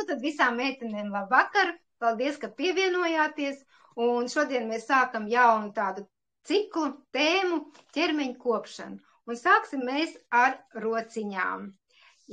Nu, tad visām meitenēm labvakar, paldies, ka pievienojāties, un šodien mēs sākam jaunu tādu ciklu, tēmu ķermeņa kopšanu, un sāksim mēs ar rociņām.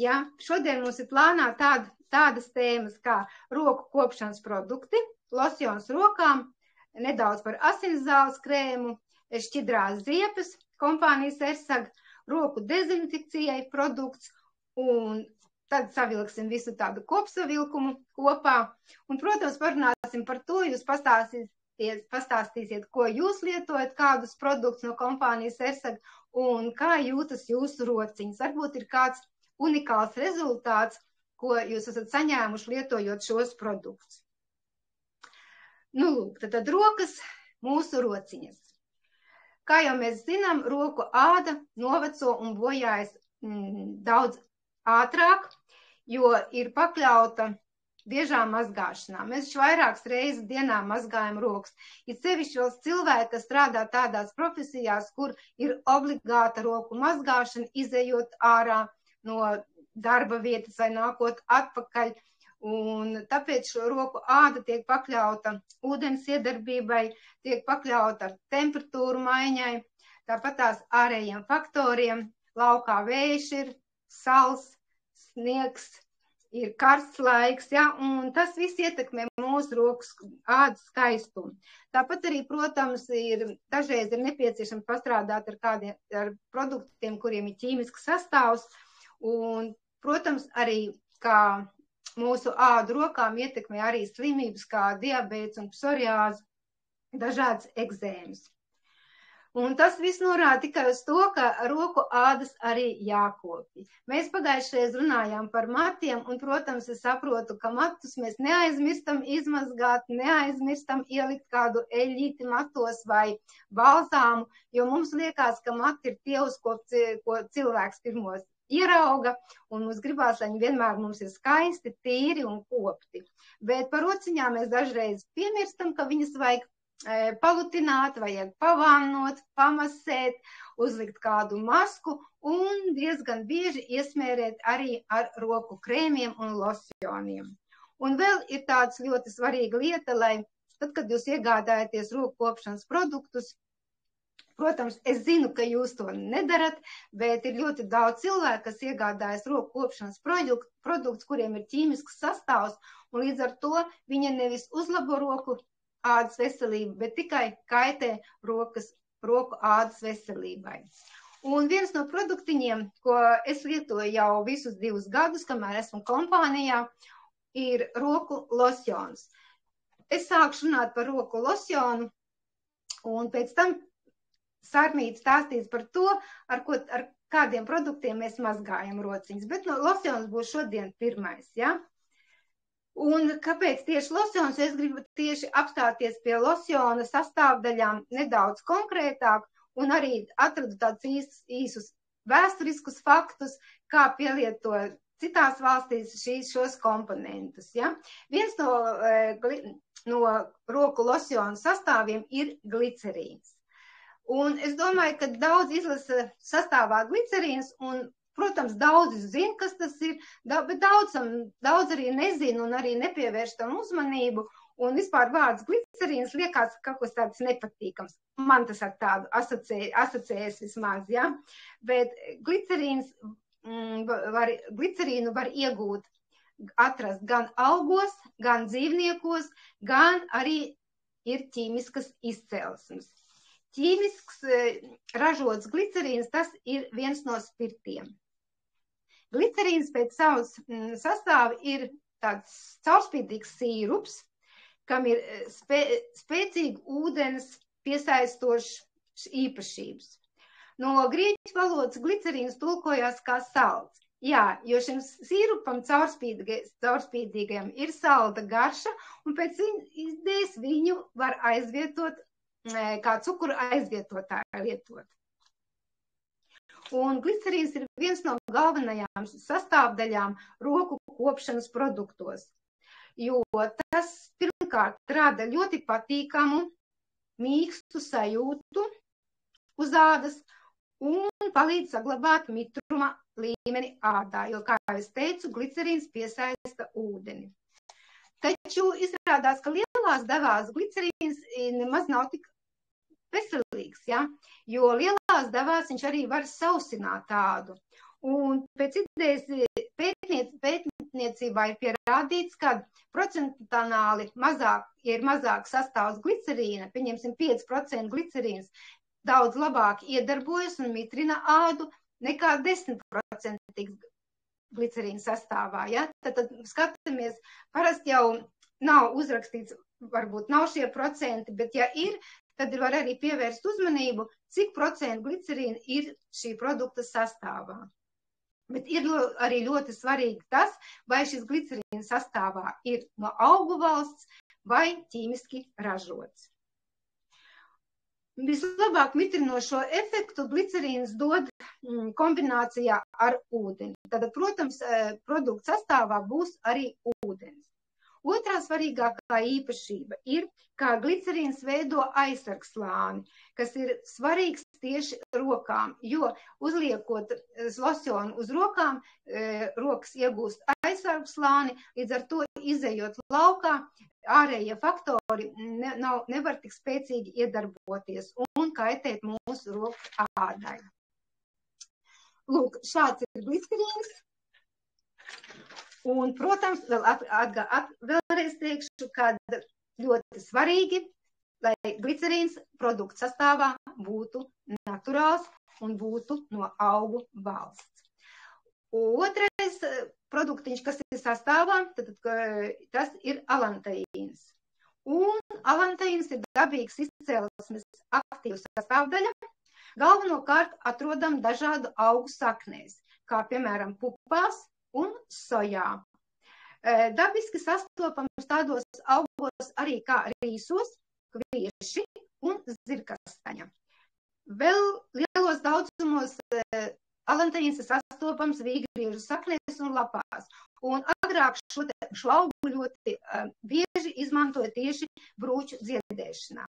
Ja? Šodien mums ir plānā tādas tēmas kā roku kopšanas produkti, losjons rokām, nedaudz par asinszāles krēmu, šķidrās ziepes, kompānijas Ersag, roku dezinfekcijai produkts, un tad savilksim visu tādu kopsavilkumu kopā. Un, protams, parunāsim par to, jūs pastāstīsiet, ko jūs lietojat, kādus produktus no kompānijas Ersag, un kā jūtas jūsu rociņas. Varbūt ir kāds unikāls rezultāts, ko jūs esat saņēmuši lietojot šos produktus. Nu, lūk, tad rokas, mūsu rociņas. Kā jau mēs zinām, roku āda noveco un bojājas daudz ātrāk, jo ir pakļauta biežām mazgāšanām. Mēs vairākas reizes dienā mazgājam rokas. Ir sevišķi vēl cilvēki, kas strādā tādās profesijās, kur ir obligāta roku mazgāšana, izejot ārā no darba vietas vai nākot atpakaļ. Un tāpēc šo roku āda tiek pakļauta ūdens iedarbībai, tiek pakļauta temperatūru maiņai, tāpat tās ārējiem faktoriem. Laukā vējš ir, sals, sniegs, ir karsts laiks, ja, un tas viss ietekmē mūsu rokas ādas skaistumu. Tāpat arī, protams, dažreiz ir nepieciešams pastrādāt ar produktiem, kuriem ir ķīmisks sastāvs, un, protams, arī kā mūsu ādu rokām ietekmē arī slimības kā diabēts un psoriāze, dažādas ekzēmas. Un tas viss norāda tikai uz to, ka roku ādas arī jākopja. Mēs pagājušajā runājām par matiem, un, protams, es saprotu, ka matus mēs neaizmirstam izmazgāt, neaizmirstam ielikt kādu eļļīti matos vai balzāmu, jo mums liekas, ka mati ir tie, uz ko cilvēks pirmos ierauga, un mums gribās, lai viņi vienmēr mums ir skaisti, tīri un kopti. Bet par rociņām mēs dažreiz piemirstam, ka viņas vajag palutināt, vajag pavannot, pamasēt, uzlikt kādu masku un diezgan bieži iesmērēt arī ar roku krēmiem un losjoniem. Un vēl ir tāds ļoti svarīga lieta, lai tad, kad jūs iegādājaties roku kopšanas produktus, protams, es zinu, ka jūs to nedarat, bet ir ļoti daudz cilvēku, kas iegādājas roku kopšanas produktus, kuriem ir ķīmisks sastāvs, un līdz ar to viņa nevis uzlabo roku ādas veselību, bet tikai kaitē roku ādas veselībai. Un viens no produktiņiem, ko es lietoju jau visus 2 gadus, kamēr esmu kompānijā, ir roku losjons. Es sākšu runāt par roku losjonu, un pēc tam Sarmīte stāstīs par to, ar kādiem produktiem mēs mazgājam rociņas. Bet no losjons būs šodien pirmais, ja? Un kāpēc tieši losjons? Es gribu tieši apstāties pie losjona sastāvdaļām nedaudz konkrētāk un arī atradu tādus īsus vēsturiskus faktus, kā pielieto citās valstīs šos komponentus. Ja? Viens no roku losjona sastāviem ir glicerīns. Un es domāju, ka daudz izlasa sastāvā glicerīns un protams, daudzi zina, kas tas ir, bet daudz arī nezina un arī nepievērš tam uzmanību. Un vispār vārds glicerīns liekas kaut kas tāds nepatīkams. Man tas ar tādu asociējas vismaz, ja? Bet glicerīnu var iegūt, atrast gan augos, gan dzīvniekos, gan arī ir ķīmiskas izcelsmes. Ķīmisks ražots glicerīns, tas ir viens no spirtiem. Glicerīns pēc savas sastāva ir tāds caurspīdīgs sīrups, kam ir spēcīgi ūdens piesaistošas īpašības. No grieķu valodas glicerīns tulkojās kā salds. Jā, jo šim sīrupam caurspīdīgajam ir salda garša, un pēc idejas viņu var aizvietot, kā cukuru aizvietotāju lietot. Un glicerīns ir viens no galvenajām sastāvdaļām roku kopšanas produktos, jo tas pirmkārt rada ļoti patīkamu, mīkstu sajūtu uz ādas un palīdz saglabāt mitruma līmeni ādā, jo, kā es teicu, glicerīns piesaista ūdeni. Taču izrādās, ka lielās devās glicerīns nemaz nav tik veselīgs, ja? Jo lielās devās viņš arī var sausināt tādu. Un pēc idejas pētniecībā ir pierādīts, ka procentāli mazāk, ja ir mazāk sastāvs glicerīna, pieņemsim 5% glicerīns, daudz labāk iedarbojas un mitrina ādu nekā 10% glicerīna sastāvā. Ja? Tad skatāmies, parasti jau nav uzrakstīts, varbūt nav šie procenti, bet ja ir, tad var arī pievērst uzmanību, cik procentu glicerīna ir šī produkta sastāvā. Bet ir arī ļoti svarīgi tas, vai šis glicerīna sastāvā ir no augu valsts vai ķīmiski ražots. Vislabāk mitrinošo efektu glicerīns dod kombinācijā ar ūdeni. Tad, protams, produkta sastāvā būs arī ūdens. Otrā svarīgākā īpašība ir, kā glicerīns veido aizsargslāni, kas ir svarīgs tieši rokām, jo uzliekot losjonu uz rokām, rokas iegūst aizsargslāni, līdz ar to izejot laukā, ārējie faktori nevar tik spēcīgi iedarboties un kaitēt mūsu roku ādai. Lūk, šāds ir glicerīns. Un, protams, vēlreiz teikšu, ka ļoti svarīgi, lai glicerīns produktu sastāvā būtu naturāls un būtu no augu valsts. Otrais produktiņš, kas ir sastāvā, tas ir alantaīns. Un alantaīns ir dabīgs izcēlesmes aktīvs sastāvdaļa. Galvenokārt atrodam dažādu augu saknēs, kā piemēram pupās un sojā. Dabiski sastopams tādos augos arī kā rīsos, kvieši un zirkastaņa. Vēl lielos daudzumos alantaīns ir sastopams vīgriežu saknēs un lapās. Un agrāk šo augu ļoti bieži izmantoja tieši brūču dziedēšanā.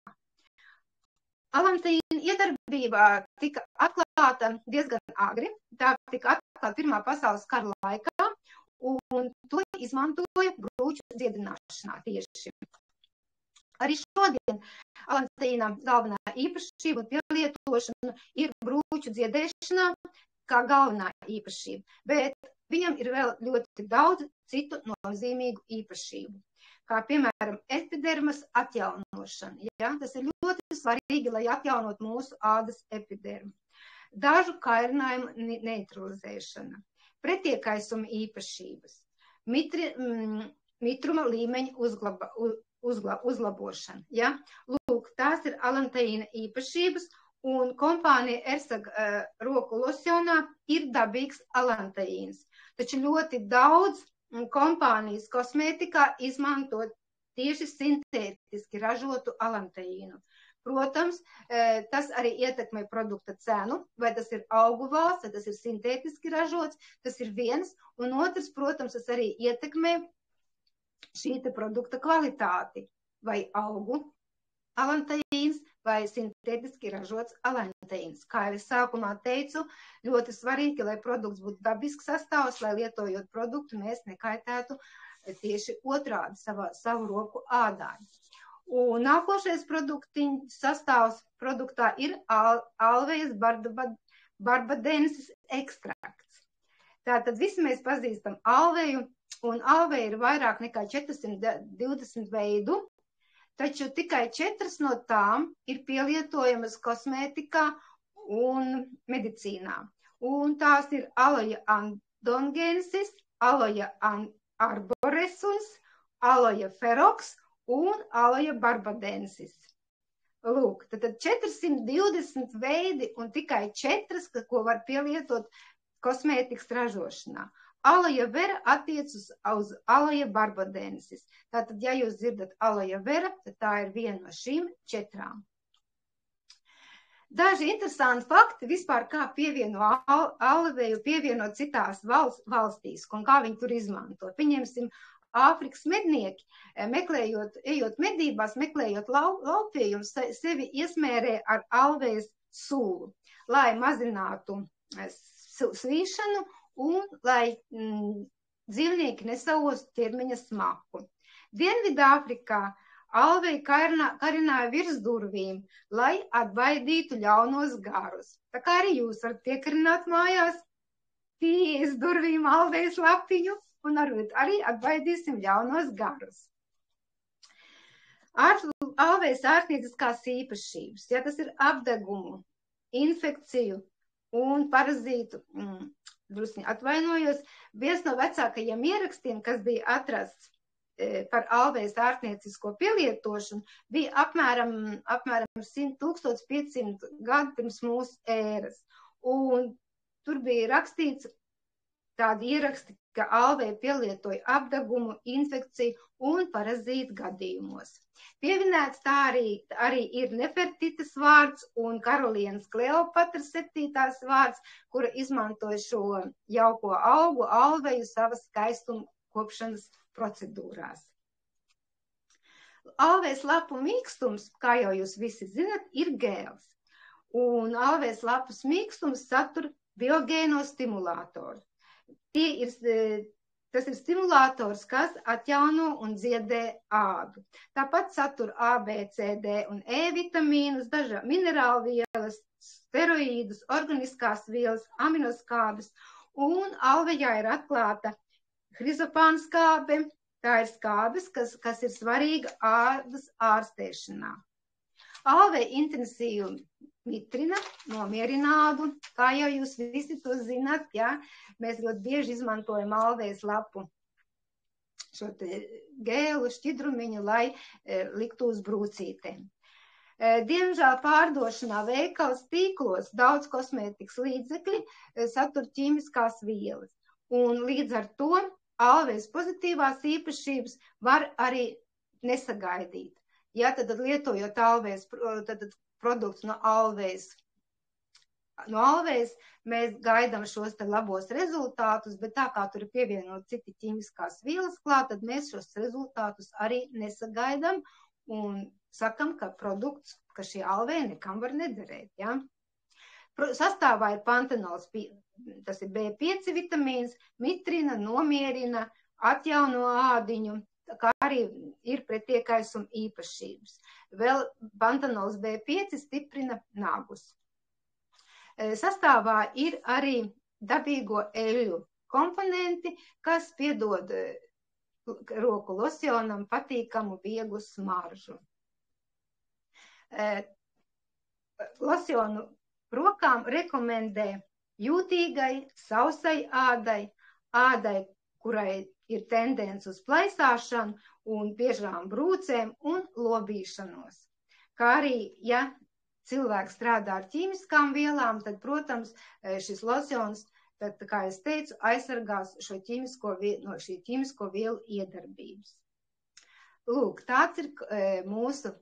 Alantaīna iedarbībā tika atklāta diezgan agri. Tā tika atklāta Pirmā pasaules kara laikā, un to izmantoja brūču dziedināšanā tieši. Arī šodien alantaīna galvenā īpašība un pielietošana ir brūču dziedēšanā kā galvenā īpašība, bet viņam ir vēl ļoti daudz citu nozīmīgu īpašību. Kā piemēram epidermas atjaunošana. Ja? Tas ir ļoti svarīgi, lai atjaunot mūsu ādas epidermu. Dažu kairinājumu neutralizēšana, pretiekaisuma īpašības, mitruma līmeņa uzlabošana. Ja? Lūk, tās ir alantaīna īpašības, un kompānija Ersag roku losjonā ir dabīgs alantaīns. Taču ļoti daudz kompānijas kosmētikā izmantot tieši sintētiski ražotu alantaīnu. Protams, tas arī ietekmē produkta cenu, vai tas ir augu valsts, vai tas ir sintētiski ražots, tas ir viens, un otrs, protams, tas arī ietekmē šī produkta kvalitāti, vai augu alantaīns, vai sintētiski ražots alantaīns. Kā jau es sākumā teicu, ļoti svarīgi, lai produkts būtu dabisks sastāvs, lai lietojot produktu mēs nekaitētu tieši otrādi savu roku ādai. Un nākošais sastāvs produktā ir alvejas barbadensis ekstrakts. Tātad visi mēs pazīstam alveju, un alveja ir vairāk nekā 420 veidu, taču tikai 4 no tām ir pielietojamas kosmētikā un medicīnā. Un tās ir aloja andongensis, aloja arborescens, aloja ferox un aloja barbadensis. Lūk, tad 420 veidi un tikai 4, ko var pielietot kosmētikas ražošanā. Aloja vera attiecas uz aloja barbadensis. Tātad, ja jūs dzirdat aloja vera, tad tā ir viena no šīm 4. Daži interesanti fakti vispār, kā pievieno aloveju pievienot citās valstīs, un kā viņi tur izmanto. Pieņemsim, Āfrikas mednieki, ejot medībās, meklējot laupījumus, sevi iesmērē ar alvejas sūlu, lai mazinātu svīšanu un lai dzīvnieki nesaostu ķermeņa smaku. Dienvidāfrikā alvei karināja virs durvīm, lai atbaidītu ļaunos garus. Tā kā arī jūs varat piekarināt mājās, pieejas durvīm alvejas lapiņu un arī atbaidīsim ļaunos garus. Alvejas ārstnieciskās īpašības, ja tas ir apdegumu, infekciju un parazītu, drusciņi atvainojos, viens no vecākajiem ierakstiem, kas bija atrasts par alvejas ārstniecisko pielietošanu, bija apmēram 1500 gadu pirms mūsu ēras. Un tur bija rakstīts tādi ieraksti, ka alveja pielietoja apdegumu, infekciju un parazītu gadījumos. Pieminēts tā arī ir Nefertitas vārds un Karolienas Kleopatras 7. vārds, kura izmantoja šo jauko augu alveju savas skaistuma kopšanas procedūrās. Alvejas lapu mīkstums, kā jau jūs visi zinat, ir gēls. Un alvejas lapas mīkstums satur biogēno stimulātoru. Tas ir stimulators, kas atjauno un dziedē ādu. Tāpat satur A, B, C, D un E vitamīnus, dažādas minerālvielas, steroīdus, organiskās vielas, aminoskābes, un alvejā ir atklāta hrizopāna skābe. Tā ir skābes, kas ir svarīga ādas ārstēšanā. Alveja intensīvi mitrina, nomierina ādu, kā jau jūs visi to zināt, ja? Mēs ļoti bieži izmantojam alvejas lapu šo gēlu šķidrumiņu, lai liktu uz brūcītēm. Diemžēl pārdošanā veikals tīklos daudz kosmētikas līdzekļi satur ķīmiskās vielas, un līdz ar to alvejas pozitīvās īpašības var arī nesagaidīt. Ja, tad lietojot alvejas produktus no alvejas, mēs gaidām šos te labos rezultātus, bet tā kā tur ir pievienot citi ķīmiskās vielas klāt, tad mēs šos rezultātus arī nesagaidām un sakam, ka produkts, ka šī alveja nekam var nederēt. Ja? Sastāvā ir pantenols, tas ir B5 vitamīns, mitrina, nomierina, atjauno ādiņu, kā arī ir pretiekaisuma īpašības. Vēl pantenols B5 stiprina nagus. Sastāvā ir arī dabīgo eļļu komponenti, kas piedod roku losionam patīkamu vieglu smaržu. Losionu rokām rekomendē jūtīgai, sausai ādai, kurai ir tendence uz plaisāšanu un biežām brūcēm un lobīšanos. Kā arī, ja cilvēks strādā ar ķīmiskām vielām, tad, protams, šis losjons, tad, kā es teicu, aizsargās no šī ķīmisko vielu iedarbības. Lūk, tāds ir mūsu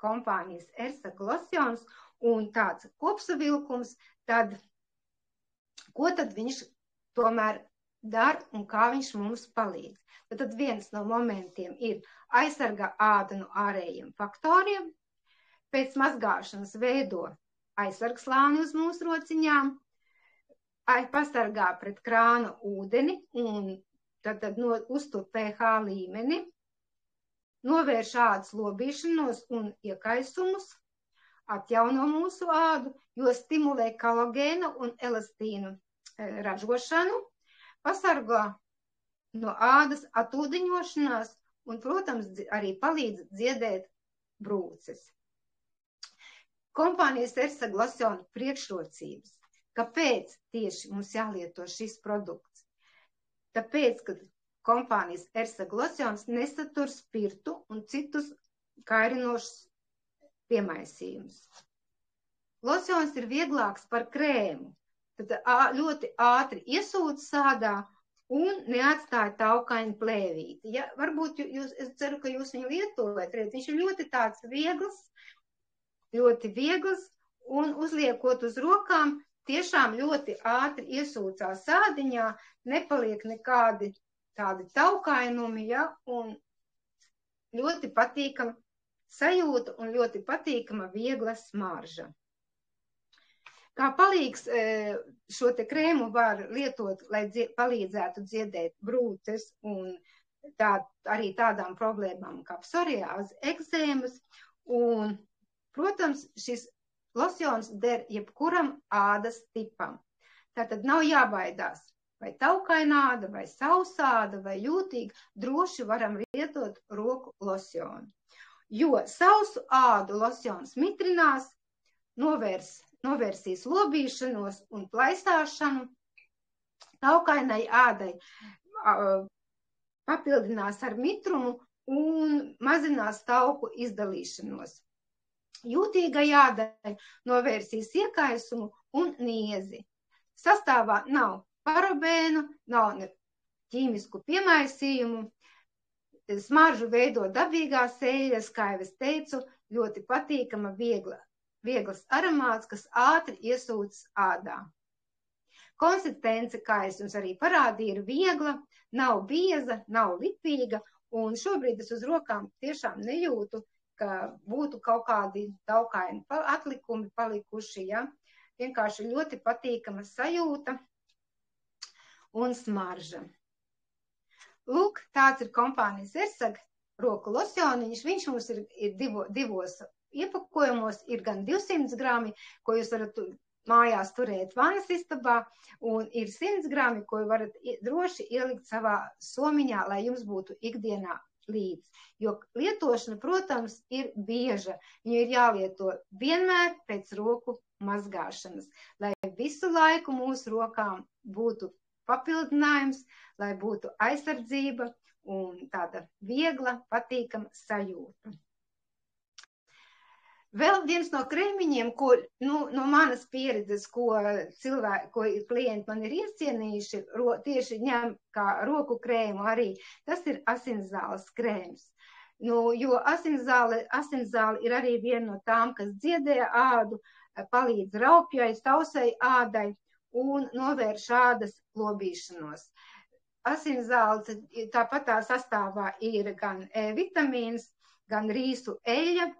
kompānijas ERSAK losjons un tāds kopsavilkums, tad, ko tad viņš tomēr dara un kā viņš mums palīdz. Tad viens no momentiem ir aizsargā ādu no ārējiem faktoriem, pēc mazgāšanas veido aizsargslāni uz mūsu rociņām, pasargā pret krāna ūdeni un tad uztur pH līmeni, novērš ādas lobīšanos un iekaisumus, atjauno mūsu ādu, jo stimulē kolagēnu un elastīnu ražošanu, pasargā no ādas atūdeņošanās un, protams, arī palīdz dziedēt brūces. Kompānijas ERSAK losjona priekšrocības. Kāpēc tieši mums jālieto šis produkts? Tāpēc, ka kompānijas ERSAK losjons nesatur spirtu un citus kairinošus piemaisījumus. Losjons ir vieglāks par krēmu. Tad ļoti ātri iesūc sādā un neatstāja taukainu plēvīti. Ja, varbūt es ceru, ka jūs viņu lietojat, viņš ir ļoti tāds ļoti viegls un uzliekot uz rokām, tiešām ļoti ātri iesūcās sādiņā, nepaliek nekādi tādi taukainumi, ja, un ļoti patīkama sajūta un ļoti patīkama viegla smarža. Kā palīgs šo te krēmu var lietot, lai palīdzētu dziedēt brūces un arī tādām problēmām kā psoriāze, ekzēmas, un, protams, šis losjons der jebkuram ādas tipam. Tātad nav jābaidās, vai taukaina āda, vai sausāda, vai jūtīga, droši varam lietot roku losjonu. Jo sausu ādu losjons mitrinās, novērsīs lobīšanos un plaistāšanu, taukainai ādai papildinās ar mitrumu un mazinās tauku izdalīšanos. Jūtīgai ādai novērsīs iekaisumu un niezi. Sastāvā nav parabēnu, nav ķīmisku piemaisījumu, smaržu veido dabīgās eļļas, kā jau es teicu, ļoti patīkama vieglas aromāts, kas ātri iesūcas ādā. Konsistence, kā es jums arī parādīju, ir viegla, nav bieza, nav lipīga, un šobrīd es uz rokām tiešām nejūtu, ka būtu kaut kādi taukaini atlikumi palikuši, ja? Vienkārši ļoti patīkama sajūta un smarža. Lūk, tāds ir kompānijas Ersag roku losjoniņš. Viņš mums ir divos iepakojumos, ir gan 200 grami, ko jūs varat mājās turēt vanas istabā, un ir 100 grami, ko varat droši ielikt savā somiņā, lai jums būtu ikdienā līdz. Jo lietošana, protams, ir bieža. Viņu ir jālieto vienmēr pēc roku mazgāšanas, lai visu laiku mūsu rokām būtu papildinājums, lai būtu aizsardzība un tāda viegla, patīkama sajūta. Vēl viens no krēmiņiem, ko no manas pieredzes, ko klienti man ir iecienījuši, tieši ņem kā roku krēmu arī, tas ir asinzāles krēms. Jo asinzāle ir arī viena no tām, kas dziedē ādu, palīdz raupjai, sausai ādai un novērš ādas lobīšanos. Asinzāle tāpat tā sastāvā ir gan vitamīns, gan rīsu eļļa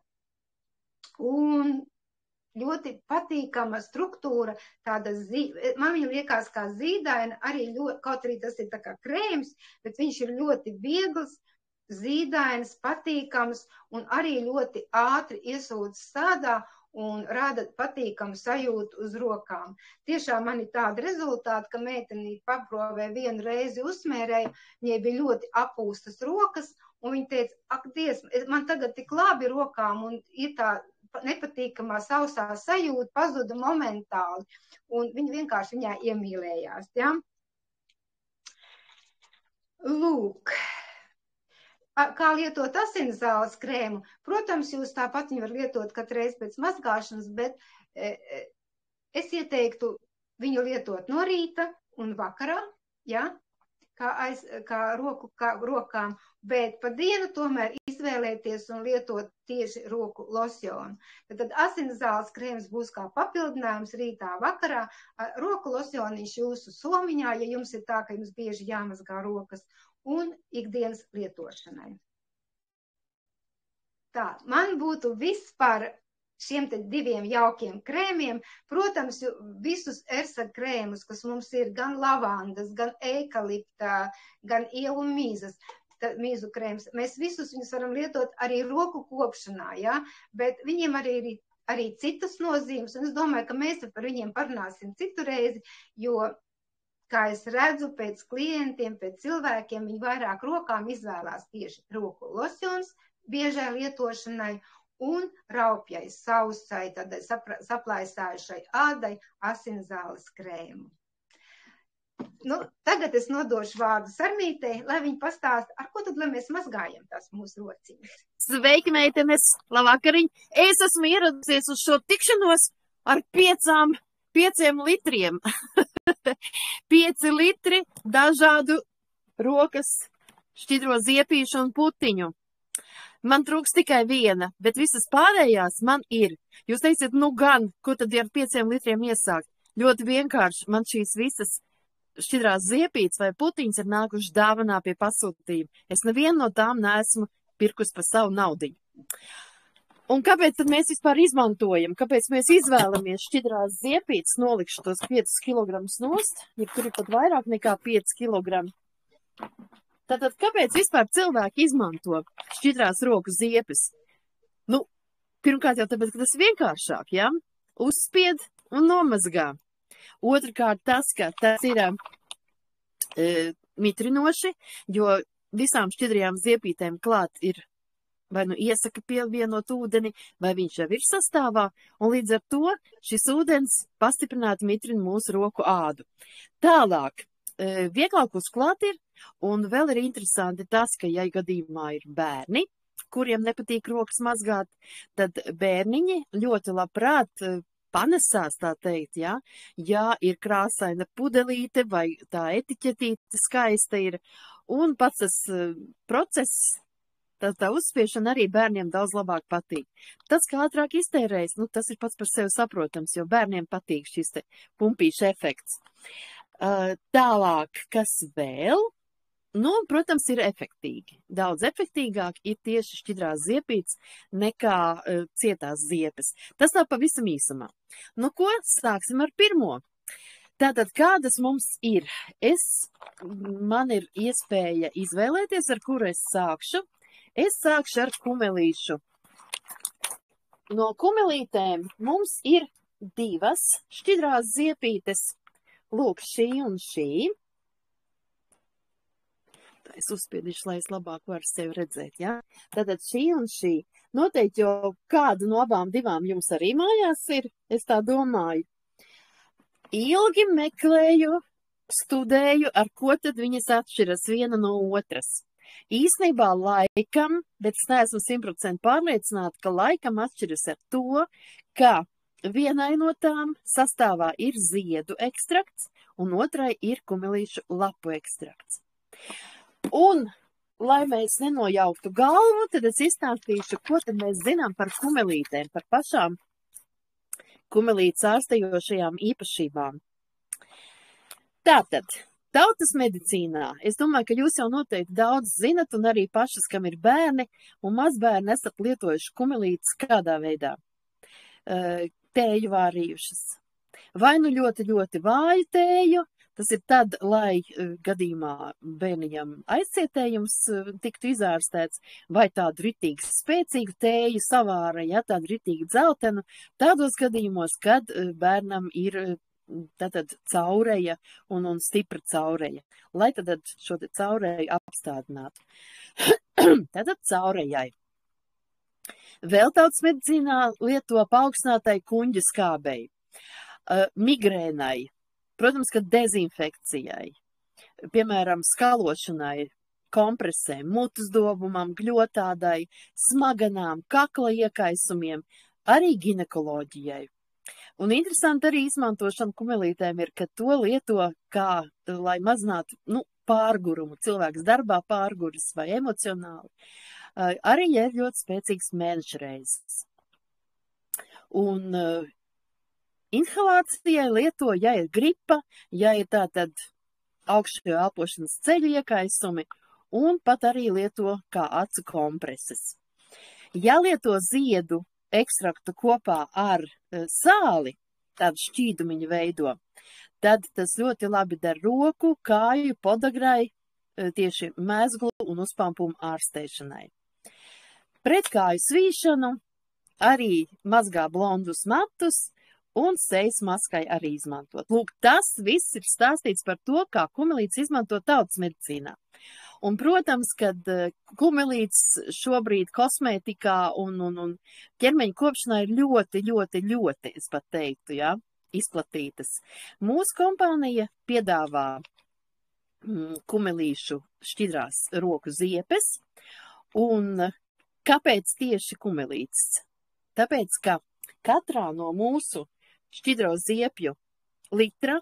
un ļoti patīkama struktūra, man viņa liekas kā zīdaina, arī kaut arī tas ir tā kā krēms, bet viņš ir ļoti viegls, zīdains, patīkams un arī ļoti ātri iesūcas sādā un rada patīkamu sajūtu uz rokām. Tiešām man ir tāda rezultāta, ka meitenīte paprovē vienu reizi uzsmērēja, viņai bija ļoti apūstas rokas, un viņa teica, ak, Dievs, man tagad tik labi rokām, un ir tā nepatīkamā sausā sajūta pazuda momentāli, un viņa vienkārši viņā iemīlējās, ja? Lūk. Kā lietot asinzāles krēmu? Protams, jūs tāpat viņu var lietot katru reizi pēc mazgāšanas, bet es ieteiktu viņu lietot no rīta un vakarā, ja? kā rokām, bet pa dienu tomēr izvēlēties un lietot tieši roku losjonu. Tad asinzāles krēms būs kā papildinājums rītā vakarā, roku losjoniņš jūsu somiņā, ja jums ir tā, ka jums bieži jāmazgā rokas, un ikdienas lietošanai. Tā, man būtu viss par šiem te diviem jaukiem krēmiem. Protams, visus Ersag krēmus, kas mums ir gan lavandas, gan eikaliptā, gan ielu mīzu krēms, mēs visus viņus varam lietot arī roku kopšanā, ja? Bet viņiem arī citas nozīmes, un es domāju, ka mēs par viņiem parunāsim citu reizi, jo kā es redzu, pēc klientiem, pēc cilvēkiem, viņi vairāk rokām izvēlās tieši roku losjons biežai lietošanai un raupjai, sausai, tādai saplaisājušai ādai asinzāles krēmu. Tagad es nodošu vārdu Sarmītei, lai viņi pastāsta, ar ko tad, lai mēs mazgājam tās mūsu rociņas. Sveiki, meitenes! Labvakariņ! Es esmu ieradusies uz šo tikšanos ar 5 litriem. 5 litri dažādu rokas šķidro ziepīšu un putiņu. Man trūks tikai viena, bet visas pārējās man ir. Jūs teicat, gan, ko tad ar 5 litriem iesākt? Ļoti vienkārši, man šīs visas šķidrās ziepītes vai putiņas ir nākuši dāvanā pie pasūtījuma. Es nevienu no tām neesmu pirkus par savu naudiņu. Un kāpēc tad mēs vispār izmantojam? Kāpēc mēs izvēlamies šķidrās ziepītes, nolikšu tos 5 kg nost, ja tur ir pat vairāk nekā 5 kg? Tātad, kāpēc vispār cilvēki izmanto šķidrās roku ziepes? Nu, pirmkārt jau tāpēc, ka tas vienkāršāk, ja? Uzspied un nomazgā. Otrkārt tas, ka tas ir mitrinoši, jo visām šķidrajām ziepītēm klāt ir vai nu iesaka pievienot ūdeni, vai viņš jau ir sastāvā, un līdz ar to šis ūdens pastiprināti mitrina mūsu roku ādu. Tālāk, vieglāk uzklāt ir, un vēl ir interesanti tas, ka, ja gadījumā ir bērni, kuriem nepatīk rokas mazgāt, tad bērniņi ļoti labprāt panesās, tā teikt, ja ir krāsaina pudelīte vai tā etiķetīte skaista ir, un pats tas process, tā uzspiešana arī bērniem daudz labāk patīk. Tas, kā ātrāk iztērējas, tas ir pats par sevi saprotams, jo bērniem patīk šis te pumpīša efekts. Tālāk, kas vēl? Protams, ir efektīgi. Daudz efektīgāk ir tieši šķidrās ziepītes nekā cietās ziepes. Tas tā pavisam īsumā. Ko? Sāksim ar pirmo. Tātad, kādas mums ir? Man ir iespēja izvēlēties, ar kuru es sākšu. Es sākšu ar kumelīšu. No kumelītēm mums ir divas šķidrās ziepītes. Lūk, šī un šī. Tā es uzspiedīšu, lai es labāk varu sevi redzēt, ja? Tātad šī un šī. Noteikti jau kādu no abām divām jums arī mājās ir, es tā domāju. Ilgi meklēju, studēju, ar ko tad viņas atšķiras viena no otras. Īsnībā laikam, bet es neesmu 100% pārliecināta, ka laikam atšķiras ar to, ka vienai no tām sastāvā ir ziedu ekstrakts, un otrai ir kumelīšu lapu ekstrakts. Un, lai mēs nenojauktu galvu, tad es izstāstīšu, ko tad mēs zinām par kumelītēm, par pašām kumelītes ārstējošajām īpašībām. Tātad, tautas medicīnā, es domāju, ka jūs jau noteikti daudz zinat, un arī pašas, kam ir bērni, un mazbērni esat lietojuši kumelītes kādā veidā. Tēju vārījušas. Vai nu ļoti, ļoti vāju tēju, tas ir tad, lai gadījumā bērniņam aizcietējums tiktu izārstēts, vai tādu ritīgi spēcīgu tēju savāra, tādu ritīgi dzeltenu, tādos gadījumos, kad bērnam ir tātad caureja un stipra caureja, lai tad šo te caureju apstādinātu. Tātad caurejai. Vēl tautas medicīnā lieto paaugstinātai kuņģa skābei, migrēnai, protams, ka dezinfekcijai, piemēram, skalošanai, kompresēm, mutes dobumam, gļotādai, smaganām, kakla iekaisumiem, arī ginekoloģijai. Un interesanti arī izmantošana kumelītēm ir, ka to lieto kā, lai mazinātu pārgurumu, cilvēks darbā pārguris vai emocionāli. Arī ja ir ļoti spēcīgs mēnešreizes. Un inhalācijai lieto, ja ir gripa, ja ir tātad augšējo elpošanas ceļu iekaisumi, un pat arī lieto kā acu kompreses. Ja lieto ziedu ekstraktu kopā ar sāli, tādu šķīdumiņu veido, tad tas ļoti labi der roku, kāju, podagrai, tieši mezglu un uzpampumu ārstēšanai. Pret kāju svīšanu arī mazgā blondus matus un sejas maskai arī izmantot. Lūk, tas viss ir stāstīts par to, kā kumelītes izmanto tautas medicīnā. Un, protams, kad kumelītes šobrīd kosmētikā un ķermeņa kopšanā ir ļoti, ļoti, ļoti, es pat teiktu, izplatītas. Mūsu kompānija piedāvā kumelīšu šķidrās roku ziepes, un kāpēc tieši kumelītes? Tāpēc, ka katrā no mūsu šķidro ziepju litra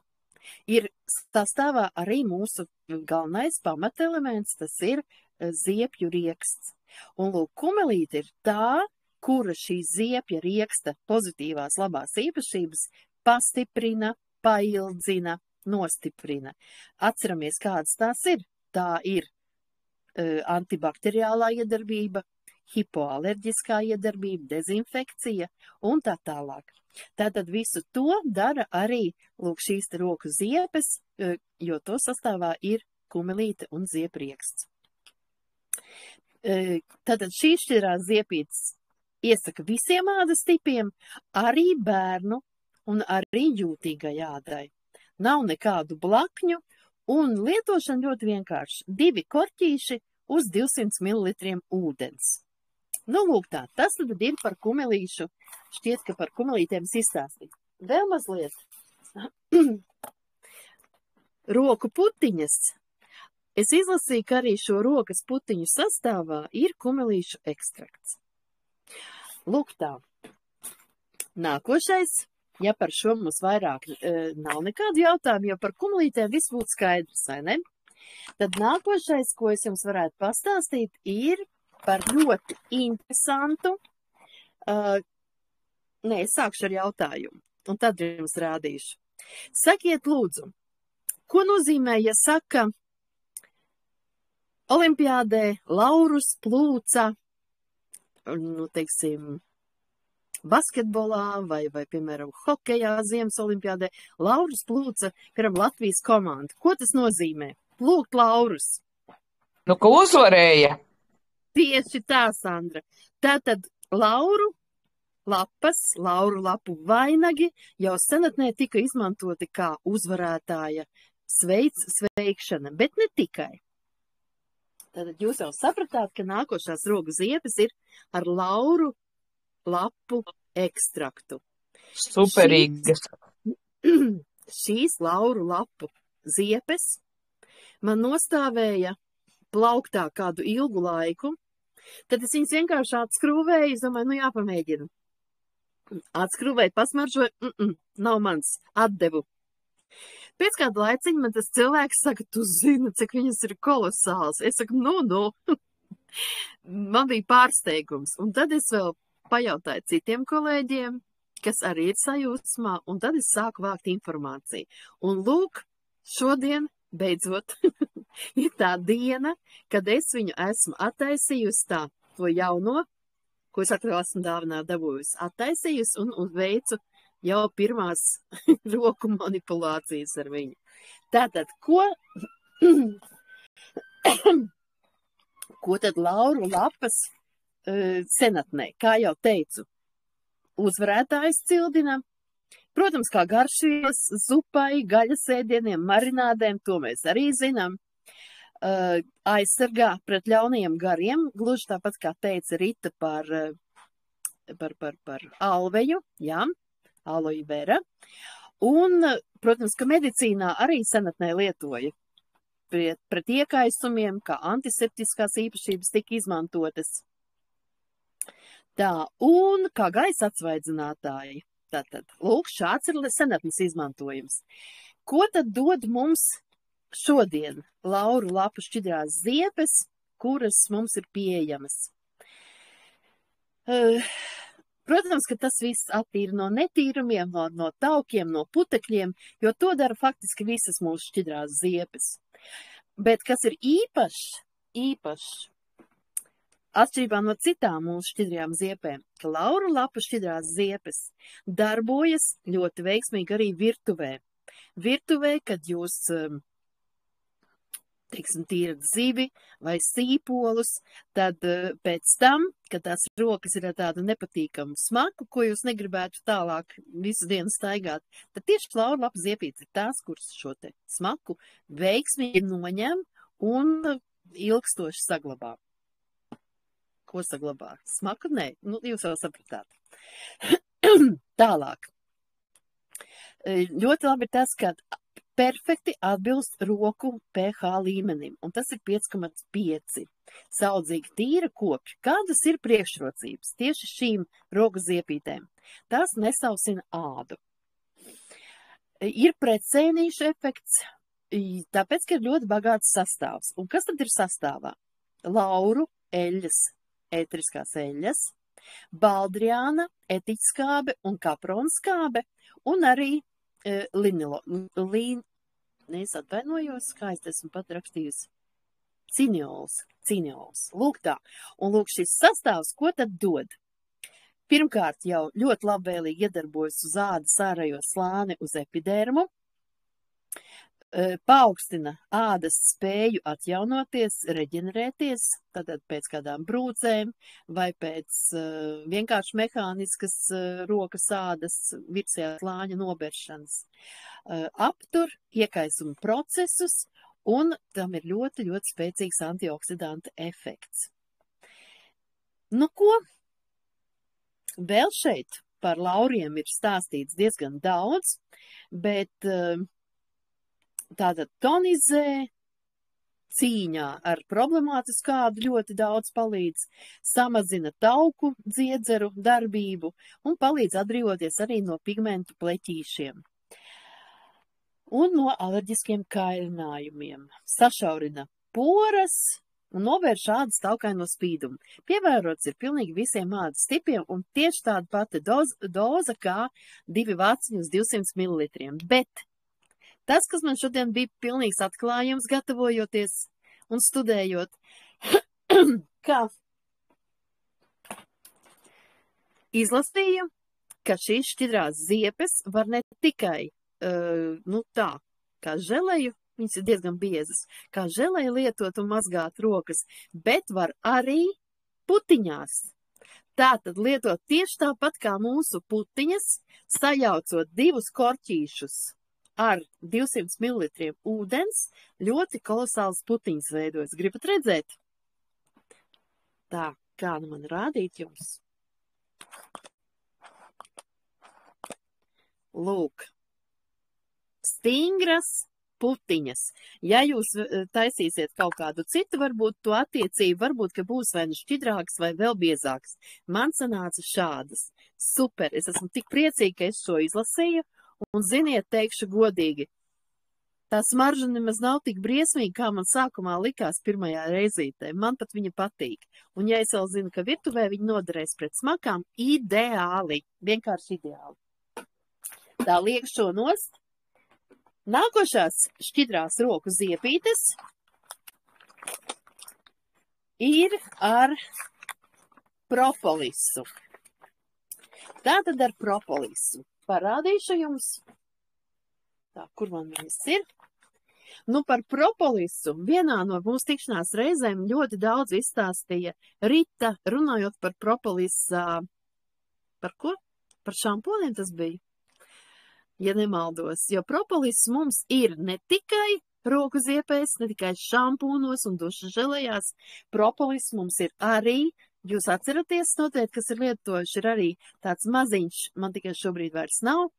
ir sastāvā arī mūsu galvenais pamatelements, tas ir ziepju rieksts. Un lūk, kumelīte ir tā, kura šī ziepja rieksta pozitīvās labās īpašības pastiprina, paildzina, nostiprina. Atceramies, kādas tās ir. Tā ir antibakteriālā iedarbība, hipoalerģiskā iedarbība, dezinfekcija un tā tālāk. Tātad visu to dara arī lūk šīs roku ziepes, jo to sastāvā ir kumelīte un zieprieksts. Tātad šīs šķidrās ziepītes iesaka visiem ādas tipiem, arī bērnu un arī jūtīgai ādai. Nav nekādu blakņu un lietošana ļoti vienkārši. 2 korķīši uz 200 ml ūdens. Nu, lūk tā, tas tad ir par kumelīšu. Šķiet, ka par kumelītēm izstāstīt. Vēl mazliet. Roku putiņas. Es izlasīju, ka arī šo rokas putiņu sastāvā ir kumelīšu ekstrakts. Lūk tā. Nākošais, ja par šo mums vairāk nav nekādu jautājumu, jo par kumelītēm viss būtu skaidrs, vai ne? Tad nākošais, ko es jums varētu pastāstīt, ir par ļoti interesantu. Es sākšu ar jautājumu, un tad jums rādīšu. Sakiet lūdzu, ko nozīmē, ja saka olimpiādē laurus plūca, nu, teiksim, basketbolā vai, piemēram, hokejā ziemas olimpiādē, laurus plūca, piemēram, Latvijas komanda. Ko tas nozīmē? Plūkt laurus. Nu, ka uzvarēja. Tieši tā, Sandra. Tātad lauru lapu vainagi jau senatnē tika izmantoti kā uzvarētāja sveikšana, bet ne tikai. Tātad jūs jau sapratāt, ka nākošās rogu ziepes ir ar lauru lapu ekstraktu. Superīgas. Šīs lauru lapu ziepes man nostāvēja plauktā kādu ilgu laiku. Tad es viņas vienkārši atskrūvēju, es domāju, nu jāpamēģina. Atskrūvēju, pasmaržoju, nav mans, atdevu. Pēc kāda laiciņa man tas cilvēks saka, tu zini, cik viņas ir kolosāls. Es saku, nu. Man bija pārsteigums. Un tad es vēl pajautāju citiem kolēģiem, kas arī ir sajūsmā, un tad es sāku vākt informāciju. Un lūk, šodien, beidzot, ir tā diena, kad es viņu esmu attaisījusi to jauno, ko es atkal esmu dāvinā dabūjusi, attaisījusi un veicu jau pirmās roku manipulācijas ar viņu. Tātad, ko tad lauru lapas senatnē? Kā jau teicu, uzvarētājs cildina. Protams, kā garšvielas, zupai, gaļas ēdieniem, marinādēm, to mēs arī zinām. Aizsargā pret ļaunajiem gariem, gluži tāpat kā teica Rita par alveju, jā. Aloe vera. Un, protams, ka medicīnā arī senatnē lietoja pret iekaisumiem, kā antiseptiskās īpašības tika izmantotas. Tā, un kā gaisa atsvaidzinātāji. Tātad, lūk, šāds ir senatnes izmantojums. Ko tad dod mums šodien lauru lapu šķidrās ziepes, kuras mums ir pieejamas? Protams, ka tas viss attīra no netīrumiem, no taukiem, no putekļiem, jo to dara faktiski visas mūsu šķidrās ziepes. Bet kas ir īpašs, atšķirībā no citām mūsu šķidrajām ziepēm, ka lauru lapu šķidrās ziepes darbojas ļoti veiksmīgi arī virtuvē. Virtuvē, kad jūs, teiksim, tīrat zivi vai sīpolus, tad pēc tam, kad tās rokas ir ar tādu nepatīkamu smaku, ko jūs negribētu tālāk visu dienu staigāt, tad tieši lauru lapu ziepītes ir tās, kuras šo te smaku veiksmīgi noņem un ilgstoši saglabā. Ko saglabā? Smaku? Nē, nu jūs jau sapratāt. Tālāk. Ļoti labi ir tas, ka perfekti atbilst roku pH līmenim, un tas ir 5,5. Saudzīgi tīra kopja. Kādas ir priekšrocības tieši šīm rokas ziepītēm? Tās nesausina ādu. Ir pretsēnīšu efekts, tāpēc, ka ir ļoti bagāts sastāvs. Un kas tad ir sastāvā? Lauru eļļas, ētriskās eļļas, baldriāna, etiķskābe un kapronskābe, un arī es atvainojos, kā es esmu pat rakstījusi, ciniols. Lūk tā. Un lūk šis sastāvs, ko tad dod? Pirmkārt jau ļoti labvēlīgi iedarbojas uz ādas ārējo slāni uz epidermu. paaugstina ādas spēju atjaunoties, reģenerēties, tātad pēc kādām brūcēm vai pēc vienkārši mehāniskas rokas ādas virsējā slāņa noberšanas. Aptur iekaisuma procesus, un tam ir ļoti, ļoti spēcīgs antioksidanta efekts. Nu ko? Vēl šeit par lauriem ir stāstīts diezgan daudz, bet tātad tonizē, cīņā ar problemātisku ādu ļoti daudz palīdz, samazina tauku dziedzeru darbību un palīdz atbrīvoties arī no pigmentu pleķīšiem un no alerģiskiem kairinājumiem. Sašaurina poras un novērš ādas taukaino spīdumu. Pievērots ir pilnīgi visiem ādas tipiem un tieši tāda pati doza kā 2 vāciņi uz 200 ml. Bet tas, kas man šodien bija pilnīgs atklājums, gatavojoties un studējot, kā izlasīju, ka šīs šķidrās ziepes var ne tikai, kā želeju, viņas ir diezgan biezas, kā želeju lietot un mazgāt rokas, bet var arī putiņās. Tātad lietot tieši tāpat kā mūsu putiņas, sajaucot 2 korķīšus ar 200 ml ūdens, ļoti kolosāls putiņas veidojas. Gribat redzēt? Tā, kā nu man rādīt jums? Lūk, stingras putiņas. Ja jūs taisīsiet kaut kādu citu, varbūt to attiecību, varbūt, ka būs vai nu šķidrāks vai vēl biezāks. Man sanāca šādas. Super, es esmu tik priecīga, ka es šo izlasīju. Un ziniet, teikšu godīgi, tā smarža nemaz nav tik briesmīga, kā man sākumā likās pirmajā reizītē. Man pat viņa patīk. Un ja es vēl zinu, ka virtuvē viņa noderēs pret smakām, ideāli. Vienkārši ideāli. Tā liek šo nost. Nākošās šķidrās roku ziepītes ir ar propolisu. Tātad ar propolisu. Parādīšu jums. Tā, kur man viņas ir? Nu, par propolisu vienā no mūsu tikšanās reizēm ļoti daudz izstāstīja Rita, runājot par propolisa, par ko? Par šamponiem tas bija, ja nemaldos. Jo propolis mums ir ne tikai roku ziepēs, ne tikai šampūnos un duša želejās. Propolis mums ir arī, jūs atceraties noteikti, kas ir lietojuši, ir arī tāds maziņš, man tikai šobrīd vairs nav,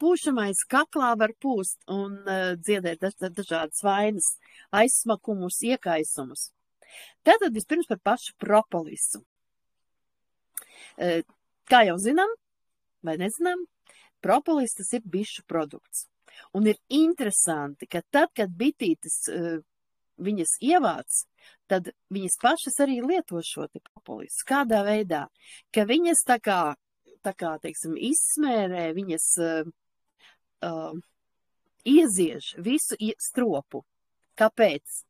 pūšamais kaklā var pūst un dziedēt dažādas vainas, aizsmakumus, iekaisumus. Tātad vispirms par pašu propolisu. Kā jau zinām, vai nezinām, propolis tas ir bišu produkts. Un ir interesanti, ka tad, kad bitītes viņas ievāc, tad viņas pašas arī lieto šo te propolisu. Kādā veidā? Ka viņas tā kā teiksim, izsmērē, viņas ieziež visu stropu. Kāpēc?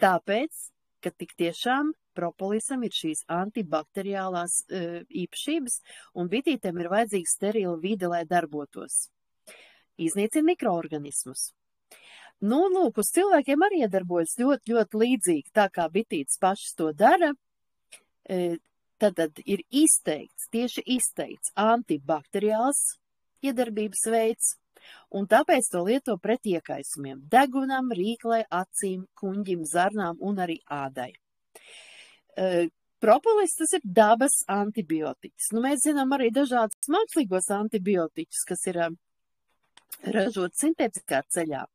Tāpēc, ka tik tiešām propolisam ir šīs antibakteriālās īpašības, un bitītēm ir vajadzīga sterila vide, lai darbotos. Iznīcina mikroorganismus. Nu, lūk, uz cilvēkiem arī iedarbojas ļoti, ļoti līdzīgi, tā kā bitītes pašas to dara, tad ir tieši izteikts antibakteriāls iedarbības veids, un tāpēc to lieto pret iekaisumiem – degunam, rīklai, acīm, kuņģim, zarnām un arī ādai. Propolis tas ir dabas antibiotiķis. Nu, mēs zinām arī dažādus mākslīgos antibiotiķus, kas ir ražot sintētiskā ceļā.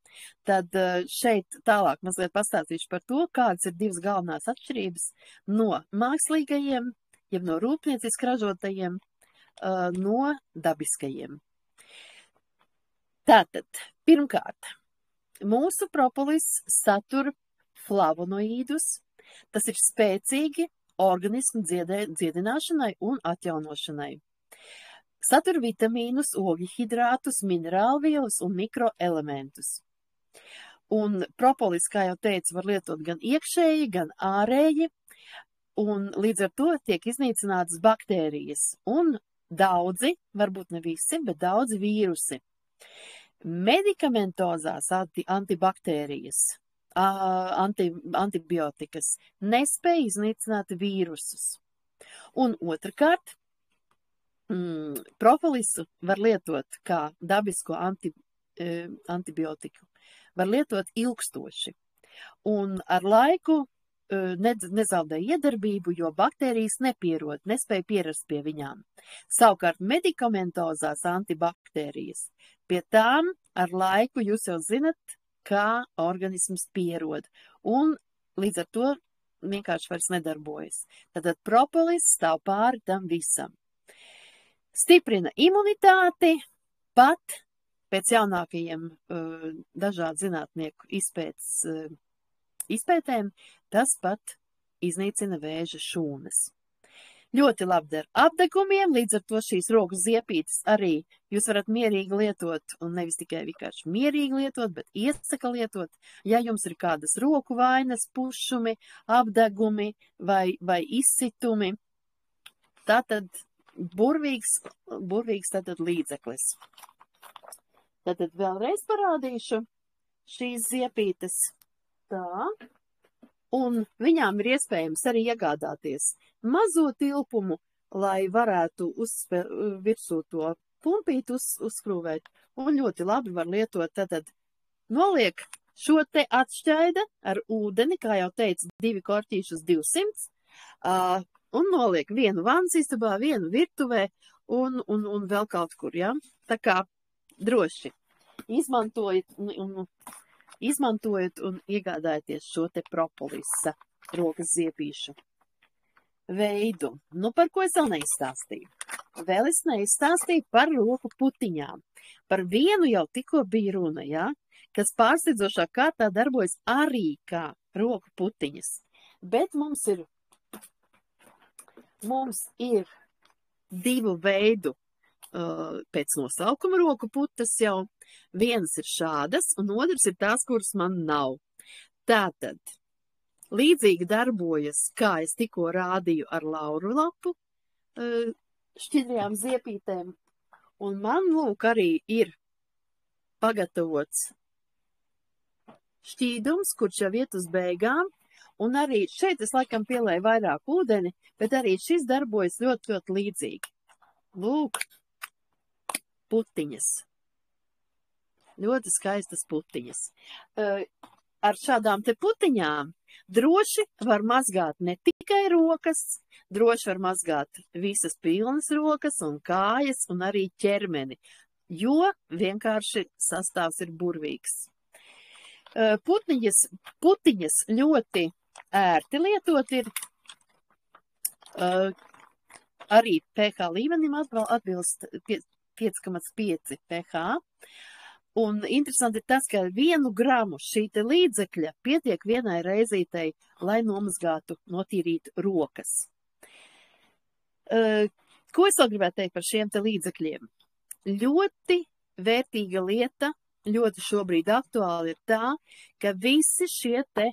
Tad šeit tālāk mazliet pastāstīšu par to, kādas ir 2 galvenās atšķirības no mākslīgajiem, jeb no rūpnieciski ražotajiem, no dabiskajiem. Tātad, pirmkārt, mūsu propolis satur flavonoīdus, tas ir spēcīgi organismu dziedināšanai un atjaunošanai. Satur vitamīnus, ogļhidrātus, minerālvielas un mikroelementus. Un propolis, kā jau teicu, var lietot gan iekšēji, gan ārēji, un līdz ar to tiek iznīcinātas baktērijas un daudzi, varbūt ne visi, bet daudzi vīrusi. Medikamentozās antibaktērijas, antibiotikas nespēja iznīcināt vīrusus. Un otrkārt, profilisu var lietot kā dabisko antibiotiku. Var lietot ilgstoši. Un ar laiku nezaudē iedarbību, jo baktērijas nepierod, nespēja pierast pie viņām. Savukārt medikamentozās antibaktērijas, pie tām ar laiku jūs jau zinat, kā organisms pierod. Un līdz ar to vienkārši vairs nedarbojas. Tātad propolis stāv pāri tam visam. Stiprina imunitāti, pat pēc jaunākajiem dažādu zinātnieku izpētēm, tas pat iznīcina vēža šūnas. Ļoti labi der apdegumiem, līdz ar to šīs rokas ziepītes arī jūs varat mierīgi lietot, un nevis tikai vienkārši mierīgi lietot, bet iesaka lietot, ja jums ir kādas roku vainas, pušumi, apdegumi vai izsitumi. Tātad burvīgs tātad līdzeklis. Tātad vēlreiz parādīšu šīs ziepītes. Tā. Un viņām ir iespējams arī iegādāties mazo tilpumu, lai varētu virsū to pumpīt, uzskrūvēt. Un ļoti labi var lietot. Tātad noliek šo te atšķaida ar ūdeni, kā jau teicu, 2 korķīšus 200, un noliek vienu vannas istabā, vienu virtuvē un vēl kaut kur, ja? Tā kā droši izmantojiet un iegādājieties šo te propolisa rokas ziepīšu veidu. Nu, par ko es vēl neizstāstīju? Vēl es neizstāstīju par roku putiņām. Par vienu jau tikko bija runa, ja? Kas pārsteidzošā kārtā darbojas arī kā roku putiņas. Bet mums ir 2 veidu pēc nosaukuma roku putas jau. Vienas ir šādas, un otras ir tās, kuras man nav. Tātad, līdzīgi darbojas, kā es tikko rādīju ar lauru lapu šķidrajām ziepītēm, un man, lūk, arī ir pagatavots šķīdums, kurš jau iet uz beigām, un arī šeit es laikam pielēju vairāk ūdeni, bet arī šis darbojas ļoti, ļoti līdzīgi. Lūk, putiņas. Ļoti skaistas putiņas. Ar šādām te putiņām droši var mazgāt ne tikai rokas, droši var mazgāt visas pilnas rokas un kājas un arī ķermeni, jo vienkārši sastāvs ir burvīgs. Putiņas ļoti ērti lietot ir, arī pH līmenim atbilst 5,5 pH. Un interesanti ir tas, ka 1 gramu šī te līdzekļa pietiek vienai reizītei, lai nomazgātu, notīrītu rokas. Ko es vēl gribētu teikt par šiem te līdzekļiem? Ļoti vērtīga lieta, ļoti šobrīd aktuāli ir tā, ka visi šie te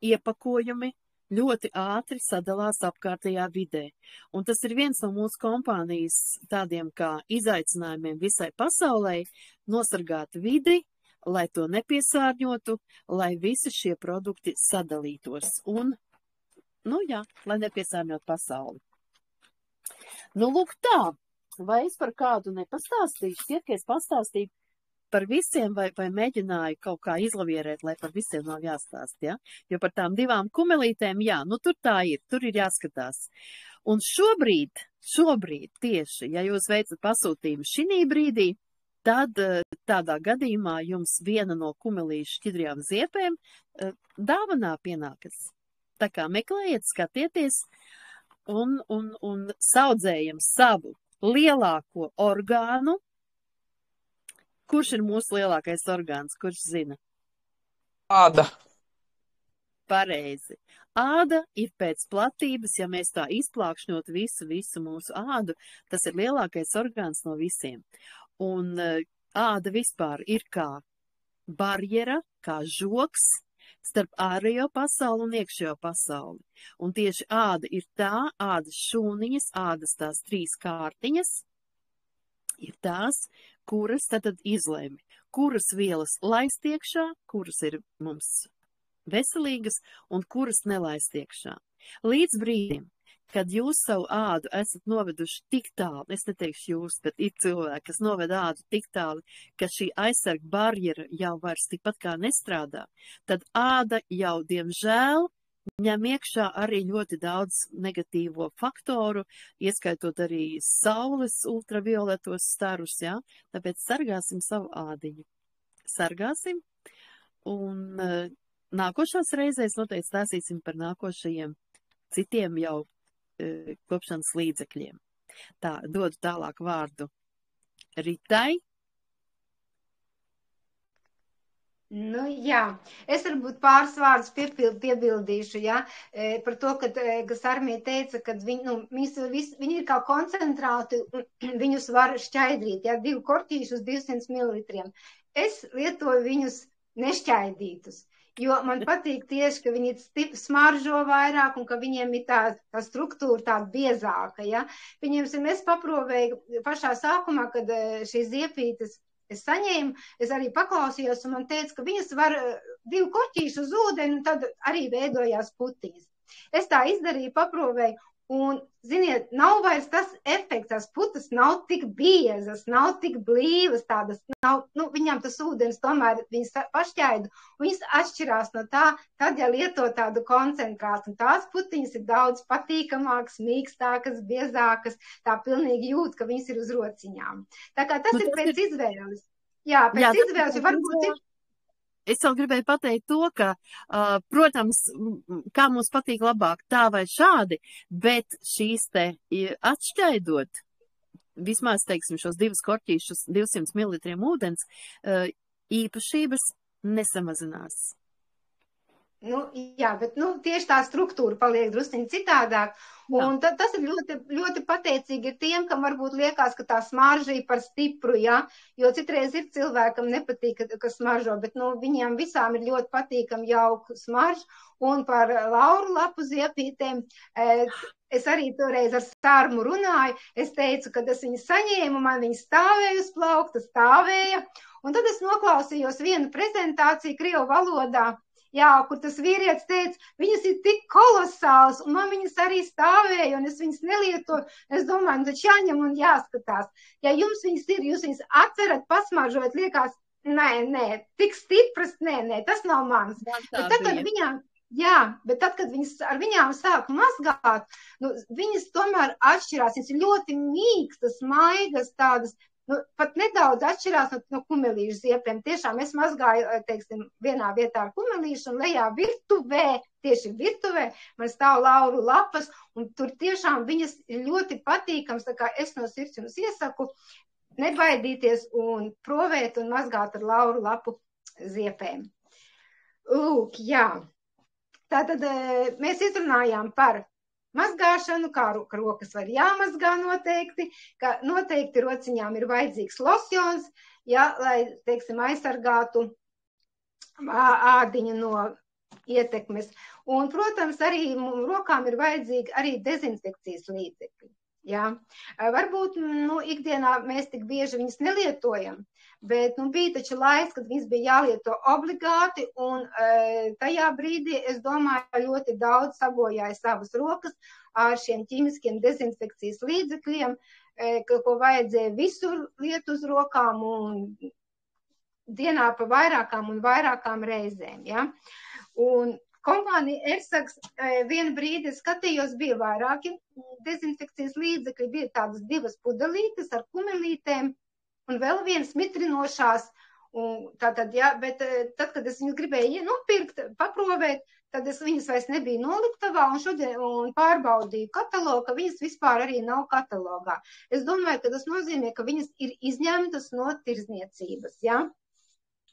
iepakojumi ļoti ātri sadalās apkārtējā vidē. Un tas ir viens no mūsu kompānijas tādiem kā izaicinājumiem visai pasaulē, nosargāt vidi, lai to nepiesārņotu, lai visi šie produkti sadalītos un, lai nepiesārņot pasauli. Nu, lūk tā, vai es par kādu nepastāstīju? Šķiet, ka es pastāstīju par visiem vai mēģināju kaut kā izlavierēt, lai par visiem nav jāstāst, ja? Jo par tām 2 kumelītēm, tur tā ir, tur ir jāskatās. Un šobrīd tieši, ja jūs veicat pasūtījumu šī brīdī, tad tādā gadījumā jums viena no kumelīšu šķidrajām ziepēm dāvanā pienākas. Tā kā meklējiet, skatieties un saudzējam savu lielāko orgānu. Kurš ir mūsu lielākais orgāns? Kurš zina? Āda. Pareizi. Āda ir pēc platības, ja mēs tā izplākšņot visu mūsu ādu, tas ir lielākais orgāns no visiem. Un āda vispār ir kā barjera, kā žoks starp ārējo pasauli un iekšējo pasauli. Un tieši āda ir tā, ādas šūniņas, ādas tās 3 kārtiņas, ir tās, kuras tad izlēmi, kuras vielas laist iekšā, kuras ir mums veselīgas un kuras nelaist iekšā. Līdz brīdim, kad jūs savu ādu esat noveduši tik tālu, es neteikšu jūs, bet ir cilvēki, kas noved ādu tik tālu, ka šī aizsarga barjera jau vairs tikpat kā nestrādā, tad āda jau, diemžēl, ņem iekšā arī ļoti daudz negatīvo faktoru, ieskaitot arī saules ultravioletos starus, jā? Tāpēc sargāsim savu ādiņu. Sargāsim, un nākošās reizēs noteikti stāstīsim par nākošajiem citiem jau kopšanas līdzekļiem. Tā, dodu tālāk vārdu Ritai. Nu, jā, es varbūt pāris vārdus piebildīšu, jā, par to, kas Armija teica, ka viņi ir kā koncentrāti, viņus var šķaidrīt, jā, 2 kortīšus 200 ml. Es lietoju viņus nešķaidītus. Jo man patīk tieši, ka viņi smaržo vairāk un ka viņiem ir tā struktūra tāda biezāka, ja. Viņiem, es paprovēju pašā sākumā, kad šīs ziepītes es saņēmu, es arī paklausījos un man teica, ka viņas var 2 korķīšu uz ūdeni un tad arī veidojās putiņas. Es tā izdarīju, paprovēju un, ziniet, nav vairs tas efekts, tās putas nav tik biezas, nav tik blīvas, tādas, nav, viņām tas ūdens tomēr viņas pašķaidu, un viņas atšķirās no tā, tad, ja lieto tādu koncentrātu, un tās putiņas ir daudz patīkamākas, mīkstākas, biezākas, tā pilnīgi jūt, ka viņas ir uz rociņām. Tā kā tas ir pēc izvēles. Jā, pēc izvēles, jo varbūt ir. Es vēl gribēju pateikt to, ka, protams, kā mums patīk labāk tā vai šādi, bet šīs te atšķaidot, vismaz, teiksim, šos 2 korķīšus 200 ml ūdens, īpašības nesamazinās. Jā, bet tieši tā struktūra paliek drusciņi citādāk, un tas ir ļoti, ļoti pateicīgi tiem, kam varbūt liekas, ka tā smarža ir par stipru, ja, jo citreiz ir cilvēkam nepatīk, ka smaržo, bet viņiem visām ir ļoti patīkam jauku smaržu, un par lauru lapu ziepītēm, es arī toreiz ar Sārmu runāju, es teicu, kad es viņu saņēmu, man viņa stāvēja uz plaukta, stāvēja, un tad es noklausījos vienu prezentāciju krievu valodā, jā, kur tas vīrietis teica, viņas ir tik kolosāls, un man viņas arī stāvēja, un es viņas nelietoju. Es domāju, taču jāņem un jāskatās. Ja jums viņas ir, jūs viņas atcerat, pasmaržojat, liekas, nē, tik stipras, nē, tas nav mans. Bet tad, kad viņām, bet tad, kad viņas ar viņām sāk mazgāt, viņas tomēr atšķirās, viņas ir ļoti mīkstas, maigas, tādas, pat nedaudz atšķirās no kumelīšu ziepēm. Tiešām es mazgāju, teiksim, vienā vietā ar kumelīšu un lejā tieši virtuvē, man stāv lauru lapas, un tur tiešām viņas ir ļoti patīkams, tā kā es no sirds jums iesaku nebaidīties un provēt un mazgāt ar lauru lapu ziepēm. Lūk, jā. Tātad mēs izrunājām par mazgāšanu, kā rokas var jāmazgā noteikti, ka noteikti rociņām ir vajadzīgs losjons, lai, teiksim, aizsargātu ādiņu no ietekmes. Un, protams, arī rokām ir vajadzīgi arī dezinfekcijas līdzekļi. Jā. Varbūt, ikdienā mēs tik bieži viņas nelietojam, bet, bija taču laiks, kad viņas bija jālieto obligāti, un tajā brīdī, es domāju, ļoti daudz sabojāja savas rokas ar šiem ķīmiskiem dezinfekcijas līdzekļiem, ko vajadzēja visur liet uz rokām un dienā pa vairākām reizēm, ja. Un kompānija Ersaks vienu brīdi skatījos, bija vairāki dezinfekcijas līdzekļi, bija tādas 2 pudelītes ar kumelītēm un vēl viens mitrinošās. Tātad, bet tad, kad es viņus gribēju nopirkt, paprovēt, tad es viņas vairs nebija noliktavā un pārbaudīju katalogu, ka viņas vispār arī nav katalogā. Es domāju, ka tas nozīmē, ka viņas ir izņemtas no tirdzniecības, ja?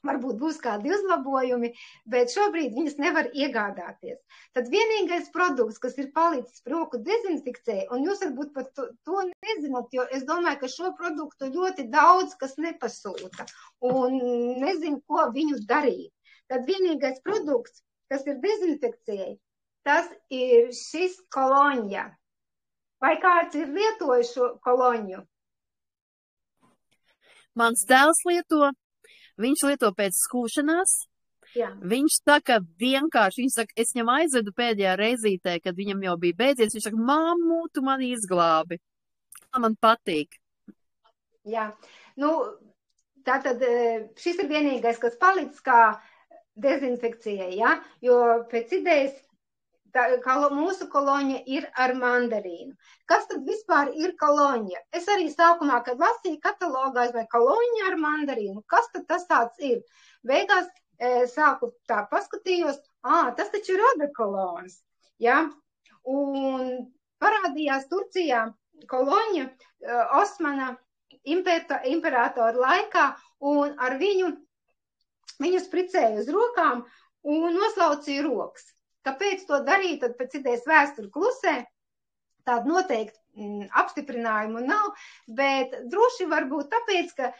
Varbūt būs kādi uzlabojumi, bet šobrīd viņas nevar iegādāties. Tad vienīgais produkts, kas ir palicis roku dezinfekcijai, un jūs varbūt pat to nezināt, jo es domāju, ka šo produktu ļoti daudz kas nepasūta un nezinu, ko viņu darīt. Tad vienīgais produkts, kas ir dezinfekcijai, tas ir šis koloņa. Vai kāds ir lietojis šo koloņu? Mans dēls lieto. Viņš lieto pēc skūšanās. Jā. Viņš saka vienkārši, viņš saka, es viņam aizvedu pēdējā reizītē, kad viņam jau bija beidzies. Viņš saka, mammu, tu mani izglābi. Tā man patīk. Jā, nu, tātad šis ir vienīgais, kas palicis kā dezinfekcijai, ja? Jo pēc idejas mūsu koloņa ir ar mandarīnu. Kas tad vispār ir koloņa? Es arī sākumā, kad lasīju katalogā, es vai koloņa ar mandarīnu, kas tad tas tāds ir? Beigās sāku tā paskatījos, tas taču ir odekolons, ja? Un parādījās Turcijā koloņa Osmana imperatora laikā, un ar viņu spricēja uz rokām un noslaucīja rokas. Kāpēc to darīt, tad pēc idejas vēsturi klusē, tāda noteikti apstiprinājumu nav, bet droši varbūt tāpēc, ka,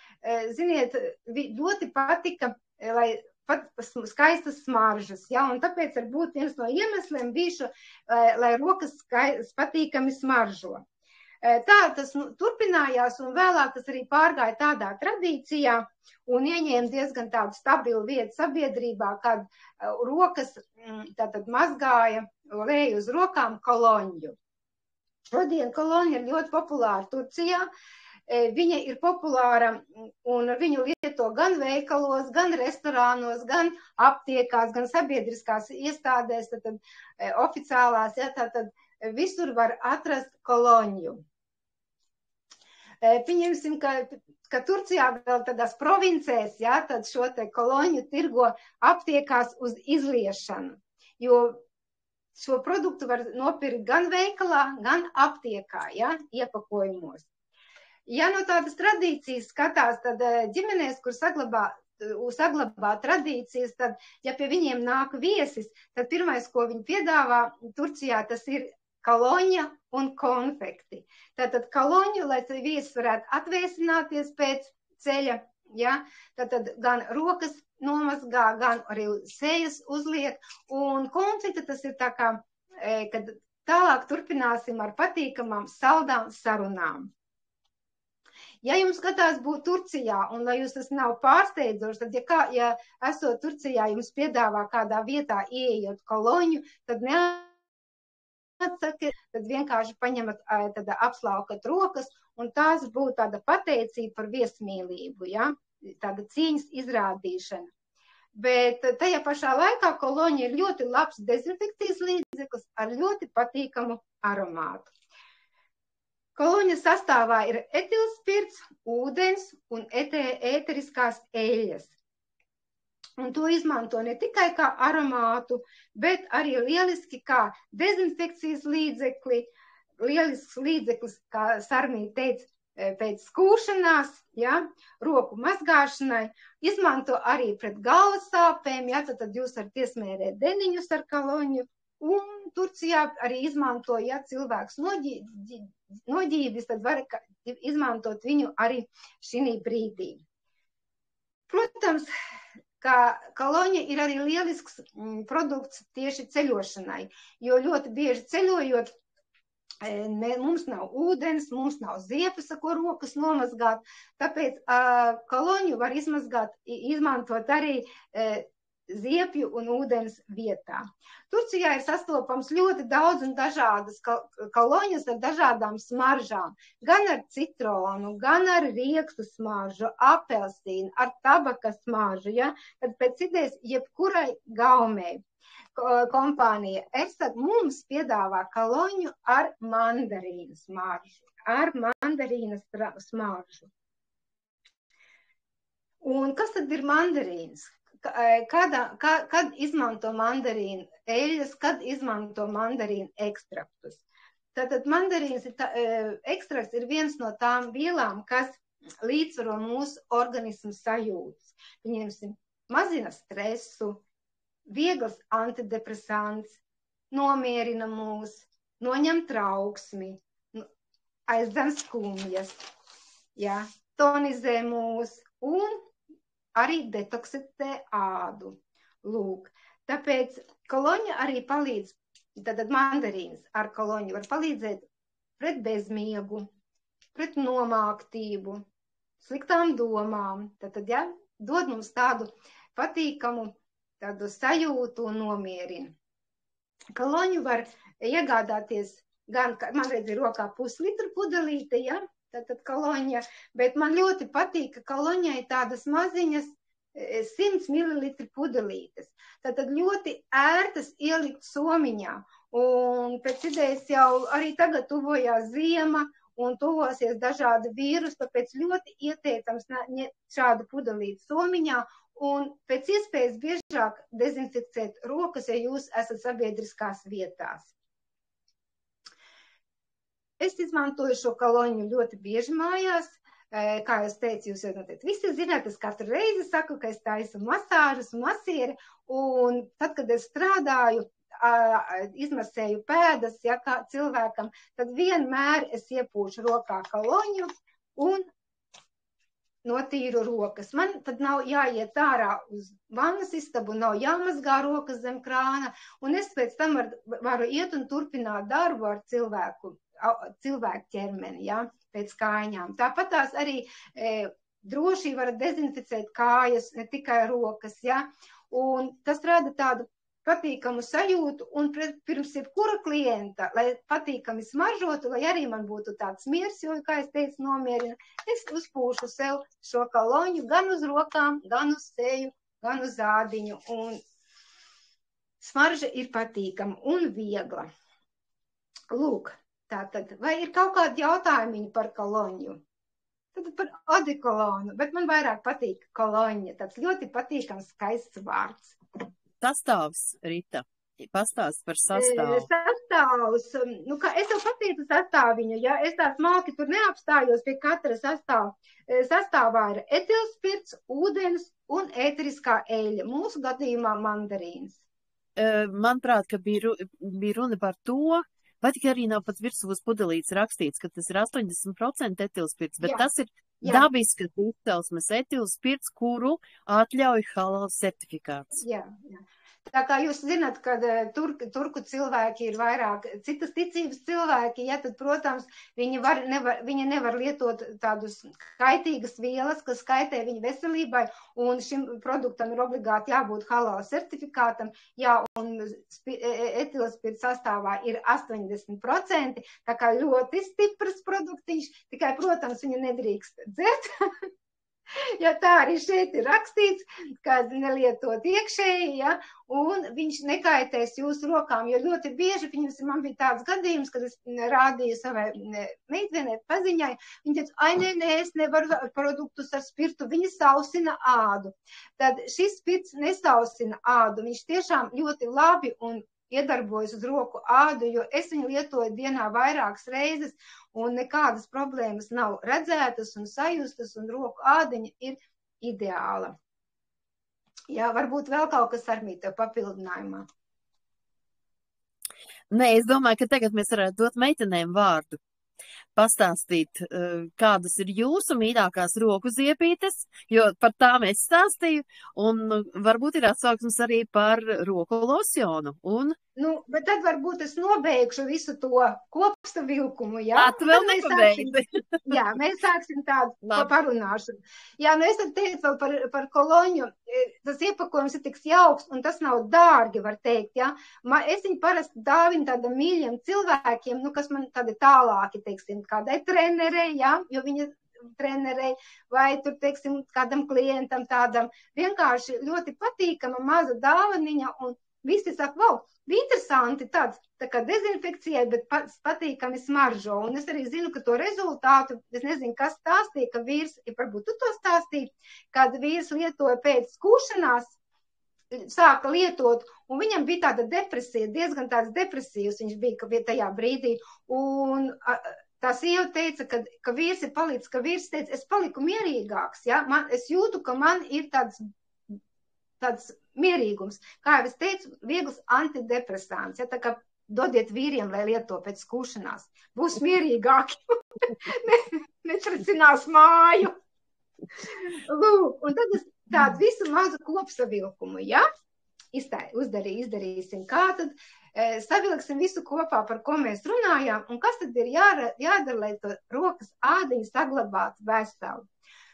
ziniet, ļoti patika, lai pat skaistas smaržas, ja, un tāpēc varbūt viens no iemesliem bija, lai rokas patīkami smaržo. Tā tas turpinājās, un vēlāk tas arī pārgāja tādā tradīcijā un ieņēma diezgan tādu stabilu vietu sabiedrībā, kad rokas tātad mazgāja vēju uz rokām koloņu. Šodien koloņa ir ļoti populāra Turcijā. Viņa ir populāra un viņu lieto gan veikalos, gan restorānos, gan aptiekās, gan sabiedriskās iestādēs, tātad oficiālās, ja, tātad visur var atrast koloņu. Pieņemsim, ka Turcijā vēl tādās provincēs, ja, tad šo te koloņu tirgo aptiekās uz izliešanu, jo šo produktu var nopirkt gan veikalā, gan aptiekā, ja, iepakojumos. Ja no tādas tradīcijas skatās, tad ģimenēs, kur saglabā tradīcijas, tad, ja pie viņiem nāk viesis, tad pirmais, ko viņi piedāvā Turcijā, tas ir koloņa un konfekti. Tātad koloņu, lai viesis varētu atvēsināties pēc ceļa, ja, tātad gan rokas nomazgā, gan arī sejas uzliek, un konfekti tas ir tā kā, kad tālāk turpināsim ar patīkamām saldām sarunām. Ja jums skatās būt Turcijā, un lai jūs tas nav pārsteidzoši, tad ja esot Turcijā, jums piedāvā kādā vietā ieejot koloņu, tad tad vienkārši paņemat, tad apslaukat rokas, un tās būtu tāda pateicība par viesmīlību, ja? Tāda cieņas izrādīšana. Bet tajā pašā laikā koloņa ir ļoti labs dezinfekcijas līdzeklis ar ļoti patīkamu aromātu. Koloņa sastāvā ir etilspirts, ūdens un ēteriskās eļļas. Un to izmanto ne tikai kā aromātu, bet arī lieliski kā dezinfekcijas līdzekli, lielisks līdzeklis, kā Sarmija teica, pēc skūšanās, ja, roku mazgāšanai, izmanto arī pret galvas sāpēm, ja, tad jūs varat iesmērēt deniņus ar koloņu, un Turcijā arī izmanto, ja cilvēks noģības, tad var izmantot viņu arī šī brīdī. Protams, ka koloņa ir arī lielisks produkts tieši ceļošanai, jo ļoti bieži ceļojot, mums nav ūdens, mums nav ziepes, ar ko rokas nomazgāt, tāpēc koloņu var izmantot arī ziepju un ūdens vietā. Turcijā ir sastopams ļoti daudz un dažādas koloņas ar dažādām smaržām, gan ar citronu, gan ar riekstu smaržu, apelsīnu, ar tabakas smaržu, ja? Tad pēc idejas jebkurai gaumei kompānija Ersag mums piedāvā koloņu ar mandarīnu smaržu, ar mandarīnas smaržu. Un kas tad ir mandarīns? Kad izmanto mandarīnu eļļas, kad izmanto mandarīnu ekstraktus. Tātad mandarīnas ekstrakts ir viens no tām vielām, kas līdzsvaro mūsu organismu sajūtas. Pieņemsim, mazina stresu, viegls antidepresants, nomierina mūs, noņem trauksmi, aizdzen skumjas, ja, tonizē mūs un arī detoksitē ādu. Lūk, tāpēc koloņa arī palīdz, tātad mandarīns ar koloņu var palīdzēt pret bezmiegu, pret nomāktību, sliktām domām. Tātad, ja, dod mums tādu patīkamu tādu sajūtu un nomierinu. Kaloņu var iegādāties gan, man redz, ir rokā puslitru pudelīte, ja, tātad kaloņa, bet man ļoti patīk, ka kaloņai tādas maziņas 100 ml pudelītes. Tātad ļoti ērtas ielikt somiņā. Un pēc idejas jau arī tagad tuvojās ziema un tuvosies dažādi vīrusi, tāpēc ļoti ieteicams šādu pudelīti somiņā un pēc iespējas biežāk dezinficēt rokas, ja jūs esat sabiedriskās vietās. Es izmantoju šo kaloņu ļoti bieži mājās. Kā jūs teicu, jūs jau noteikti visi zināt, es katru reizi saku, ka es taisu masāžas, masieri, un tad, kad es strādāju, izmasēju pēdas, ja, kā cilvēkam, tad vienmēr es iepūšu rokā kaloņu un notīru rokas. Man tad nav jāiet ārā uz vannas istabu, nav jāmazgā rokas zem krāna, un es pēc tam varu iet un turpināt darbu ar cilvēku ķermeni, ja, pēc kājiņām. Tāpat tās arī droši varat dezinficēt kājas, ne tikai rokas, ja, un tas rada tādu patīkamu sajūtu, un pirms jebkura klienta, lai patīkami smaržotu, lai arī man būtu tāds miers, jo, kā es teicu, nomierina, es uzpūšu sev šo kaloņu gan uz rokām, gan uz seju, gan uz ādiņu, un smarža ir patīkama un viegla. Lūk, tātad, vai ir kaut kādi jautājumi par kaloņu? Tad par odikolonu, bet man vairāk patīk kaloņa, tāds ļoti patīkams, skaists vārds. Sastāvs, Rita, pastāst par sastāvu. Sastāvs, nu, kā es jau pateicu sastāviņu, ja es tā smalki tur neapstājos pie katra sastāva. Sastāvā ir etilspirts, ūdens un ēteriskā eļļa, mūsu gadījumā mandarīns. Manuprāt, ka bija runa par to, vai tikai arī nav pats virsū uz pudelītes rakstīts, ka tas ir 80% etilspirts, bet jā, tas ir dabiskas izcelsmes etilspirts, kuru atļauj halal certifikāts. Jā. Tā kā jūs zināt, ka turku cilvēki ir vairāk citas ticības cilvēki, ja, tad, protams, viņi nevar lietot tādus kaitīgas vielas, kas kaitē viņu veselībai, un šim produktam ir obligāti jābūt halal certifikātam, jā, un etilspirts sastāvā ir 80%, tā kā ļoti stiprs produktiņš, tikai, protams, viņu nedrīkst dzert. Ja tā arī šeit ir rakstīts, ka nelietot iekšēji, ja, un viņš nekaitēs jūsu rokām, jo ļoti bieži man bija tāds gadījums, kad es rādīju savai meitvienei paziņai, viņa teica, nē, es nevaru produktus ar spirtu, viņi sausina ādu. Tad šis spirts nesausina ādu, viņš tiešām ļoti labi un iedarbojas uz roku ādu, jo es viņu lietoju dienā vairākas reizes, un nekādas problēmas nav redzētas un sajustas, un roku ādiņa ir ideāla. Jā, varbūt vēl kaut kas ar mīta papildinājumā. Nē, es domāju, ka tagad mēs varētu dot meitenēm vārdu. Pastāstīt, kādas ir jūsu mīļākās roku ziepītes, jo par tām es stāstīju, un varbūt ir atsauksmes arī par roku losjonu. Nu, bet tad varbūt es nobeigšu visu to kopsavilkumu, jā? Tu vēl nepabeigsi. Jā, mēs sāksim tādu parunāšanu. Jā, nu es tad teicu vēl par koloņu, tas iepakojums ir tik jauks, un tas nav dārgi, var teikt, jā? Es viņu parasti dāvinu tādam mīļiem cilvēkiem, nu, kas man tādi tālāki, teiksim, kādai trenerei, jā, jo viņa trenerei, vai tur, teiksim, kādam klientam tādam, vienkārši ļoti patīkama maza dāvaniņa, un visi saka, wow, bija interesanti tāds, tā kā dezinfekcijai, bet patīkami smaržo, un es arī zinu, ka to rezultātu, es nezinu, kas stāstīja, ka vīrs, ja varbūt tu to stāstīji, kad vīrs lietoja pēc skūšanās, sāka lietot, un viņam bija tāda depresija, diezgan tāds depresīvs viņš bija tajā brīdī, un tā sieva teica, ka vīrs ir palicis, ka vīrs teica, es paliku mierīgāks, ja? Es jūtu, ka man ir tāds mierīgums. Kā jau es teicu, viegls antidepresants, ja? Tā kā dodiet vīriem, lai lieto pēc skūšanās. Būs mierīgāki. Netracinās māju. Lūk, un tad es tādu visu mazu kopsavilkumu, ja? Izdarīsim. Kā tad savilksim visu kopā, par ko mēs runājām, un kas tad ir jādara, lai to rokas ādiņu saglabātu veselu.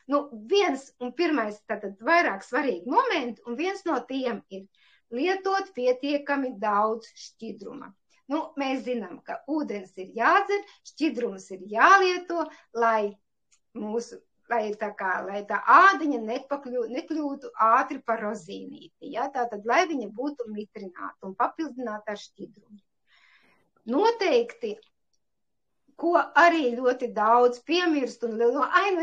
Nu, viens un pirmais, tātad vairāk svarīgi momenti, un viens no tiem ir lietot pietiekami daudz šķidruma. Nu, mēs zinām, ka ūdens ir jādzer, šķidrums ir jālieto, lai tā ādiņa nekļūtu ātri par rozīnīti. Ja? Tātad, lai viņa būtu mitrināta un papildināta ar šķidrumu. Noteikti, ko arī ļoti daudz piemirst, un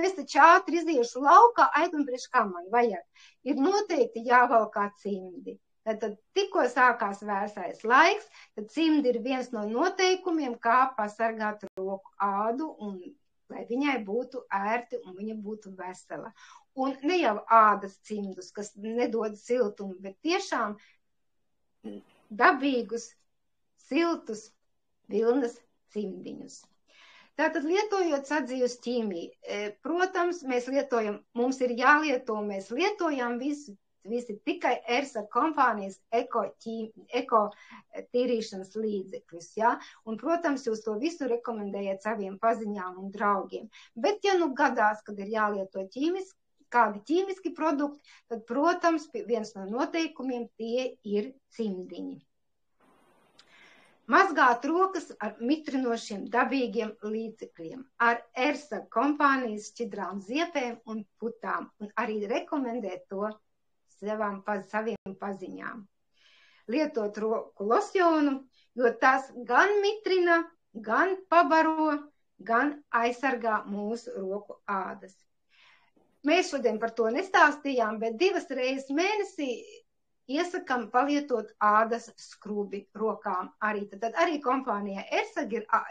es taču ātri iziešu laukā, un priekš kā man vajag, ir noteikti jāvalkā cimdi. Tad tikko sākās vēsais laiks, tad cimdi ir viens no noteikumiem, kā pasargāt roku ādu, un lai viņai būtu ērti un viņa būtu vesela. Un ne jau ādas cimdus, kas nedod siltumu, bet tiešām dabīgus, siltus vilnas cimdiņus. Tātad lietojot sadzīves ķīmiju, protams, mums ir jālieto, mēs lietojam visi tikai ERSA kompānijas eko tīrīšanas līdzekļus, ja? Un, protams, jūs to visu rekomendējat saviem paziņām un draugiem. Bet, ja nu gadās, kad ir jālieto kādi ķīmiski produkti, tad, protams, viens no noteikumiem tie ir cimdiņi. Mazgāt rokas ar mitrinošiem dabīgiem līdzekļiem, ar ERSA kompānijas šķidrām ziepēm un putām, un arī rekomendēt to saviem paziņām. Lietot roku losjonu, jo tas gan mitrina, gan pabaro, gan aizsargā mūsu roku ādas. Mēs šodien par to nestāstījām, bet 2 reizes mēnesī iesakam palietot ādas skrubi rokām. Tad arī kompānijā ERSA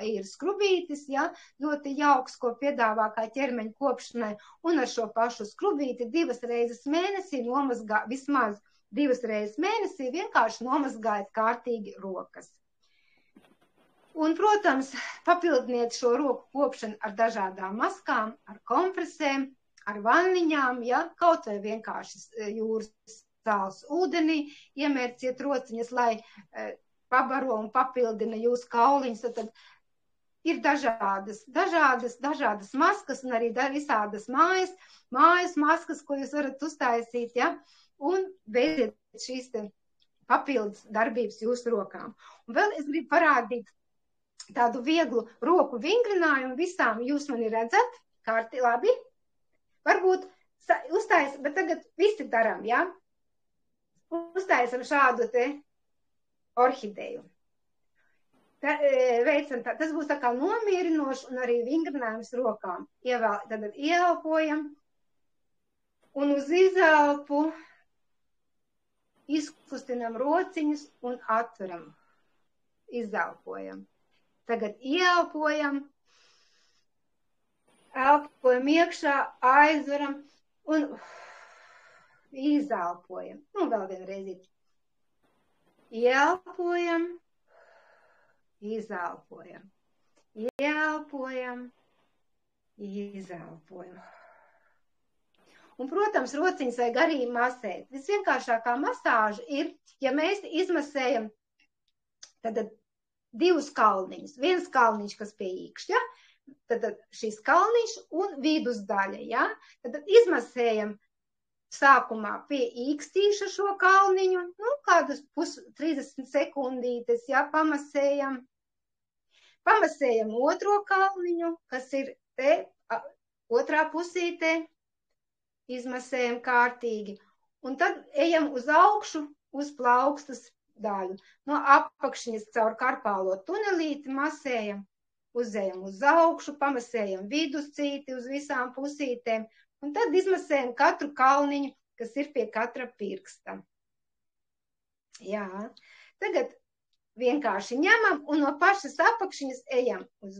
ir skrubītis, ja, ļoti jauks, ko piedāvā kā ķermeņa kopšanai, un ar šo pašu skrubīti 2 reizes mēnesī vismaz 2 reizes mēnesī vienkārši nomazgājiet kārtīgi rokas. Un, protams, papildiniet šo roku kopšanu ar dažādām maskām, ar kompresēm, ar vanniņām, ja, kaut vai vienkārši jūras sāls ūdenī, iemērciet rociņas, lai pabaro un papildina jūsu kauliņus. Tad ir dažādas maskas un arī visādas mājas maskas, ko jūs varat uztaisīt, ja? Un beidziet šīs papildus darbības jūsu rokām. Un vēl es gribu parādīt tādu vieglu roku vingrinājumu visām. Jūs mani redzat? Kārti, labi? Varbūt uztais, bet tagad visi daram, ja? Uztaisam šādu te orhideju. Tas būs tā kā nomierinoši un arī vingrinājums rokām. Tad ieelpojam un uz izelpu izkustinam rociņus un atveram. Izelpojam. Tagad ieelpojam, elpojam iekšā, aizveram un izelpojam. Nu, vēl vienreiz. Ieelpojam, izelpojam. Ieelpojam, izelpojam. Un, protams, rociņas vajag arī masēt. Visvienkāršākā masāža ir, ja mēs izmasējam tad 2 kalniņus. Viens kalniņš, kas pie īkšķa, tad šis kalniņš un vidusdaļa, ja? Tad izmasējam sākumā pie īkstīša šo kalniņu, nu, kādus 30 sekundītes, ja, pamasējam. Pamasējam otro kalniņu, kas ir te otrā pusītē, izmasējam kārtīgi. Un tad ejam uz augšu, uz plaukstas daļu. No apakšņas caur karpālo tunelīti masējam, uzejam uz augšu, pamasējam viduscīti uz visām pusītēm. Un tad izmasējam katru kalniņu, kas ir pie katra pirksta. Jā, tagad vienkārši ņemam un no pašas apakšņas ejam uz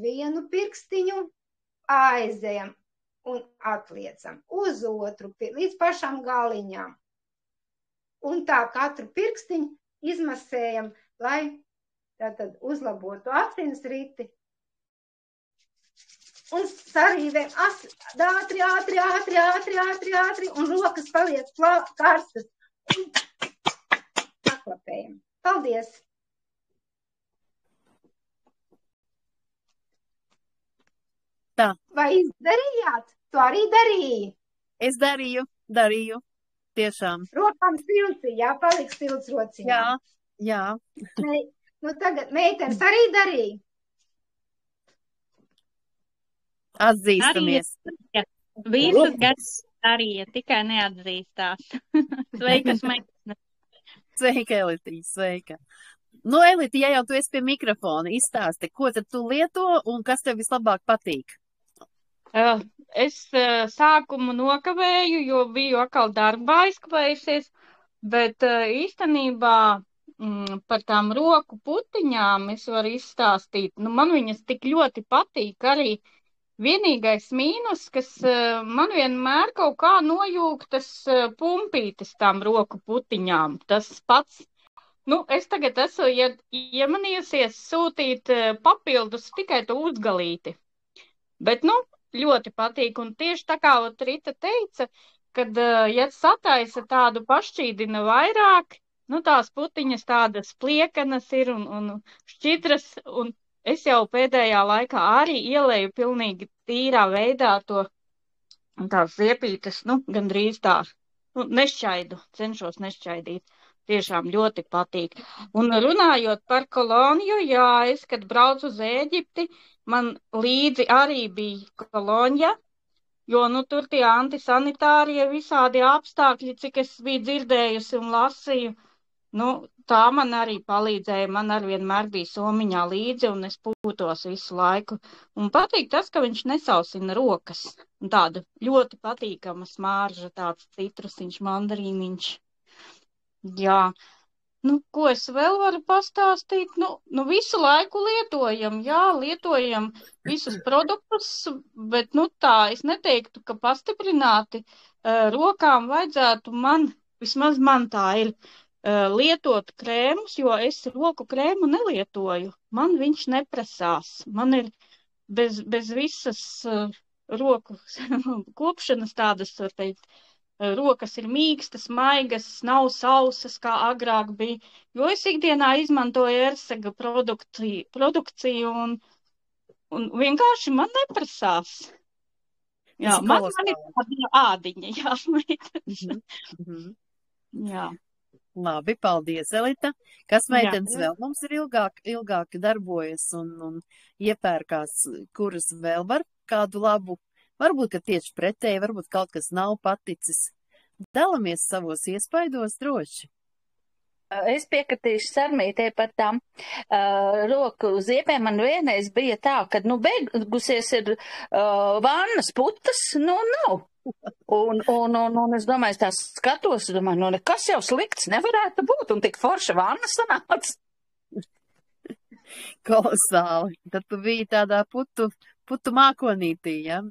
vienu pirkstiņu, aizejam un atliecam uz otru, līdz pašām galiņām. Un tā katru pirkstiņu izmasējam, lai tātad uzlabotu asins riti. Un sarīvējam ātri, un rokas paliek karstas. Un paklapējam. Paldies! Tā. Vai izdarījāt? Tu arī darīji? Es darīju. Tiešām. Rokām silti, jā, paliks silts rociņā. Jā. Nu tagad meitenes arī darīja? Atzīstamies. Visus gadus darīja, tikai neatzīstās. Sveikas, meitenes. Sveika, Elitī, sveika. Nu, Elitī, ja jau tu esi pie mikrofona, izstāsti, ko tad tu lieto un kas tev vislabāk patīk? Es sākumu nokavēju, jo biju atkal darbā aizkavējusies, bet īstenībā par tām roku putiņām es varu izstāstīt. Nu, man viņas tik ļoti patīk arī. Vienīgais mīnus, kas man vienmēr kaut kā nojūgtas pumpītes tām roku putiņām. Tas pats, nu, es tagad esmu iemanījusies sūtīt papildus tikai to uzgalīti. Bet, nu, ļoti patīk. Un tieši tā kā Rita teica, kad, ja sataisa tādu pašķīdina vairāk, nu, tās putiņas tādas pliekanas ir un šķidras, un es jau pēdējā laikā arī ielēju pilnīgi tīrā veidā tās ziepītes, nu, gandrīz tā, nu, nešķaidu, cenšos nešķaidīt. Tiešām ļoti patīk. Un runājot par koloniju, jā, es, kad braucu uz Ēģipti, man līdzi arī bija kolonija, jo, nu, tur tie antisanitārie visādi apstākļi, cik es biju dzirdējusi un lasīju, nu, tā man arī palīdzēja, man arī vienmēr bija somiņā līdzi un es pūtos visu laiku. Un patīk tas, ka viņš nesausina rokas. Un tāda ļoti patīkama smarža, tāds citrusiņš, mandarīniņš. Jā, nu, ko es vēl varu pastāstīt? Nu, visu laiku lietojam, jā, lietojam visus produktus, bet, nu, tā, es neteiktu, ka pastiprināti rokām vajadzētu vismaz man tā ir, lietot krēmus, jo es roku krēmu nelietoju. Man viņš neprasās. Man ir bez visas roku kopšanas tādas, var teikt, rokas ir mīkstas, maigas, nav sausas, kā agrāk bija. Jo es ikdienā izmantoju Ersega produkciju un vienkārši man neprasās. Jā, man ir tāda ādiņa, jā. Jā. Labi, paldies, Elita. Kas meitenes vēl mums ir ilgāk darbojas un iepērkās, kuras vēl var kādu labu, varbūt, ka tieši pretēji, varbūt kaut kas nav paticis. Dalamies savos iespaidos droši. Es piekritīšu Sarmītei par tām roku ziepēm. Man vienreiz bija tā, ka, nu, beigusies ir vannas putas, nu, nav. Un es domāju, es tā skatos, domāju, nu, nekas jau slikts nevarētu būt, un tik forša vanna sanāca. Kolosāli. Tad tu biji tādā putu mākonītī, ja?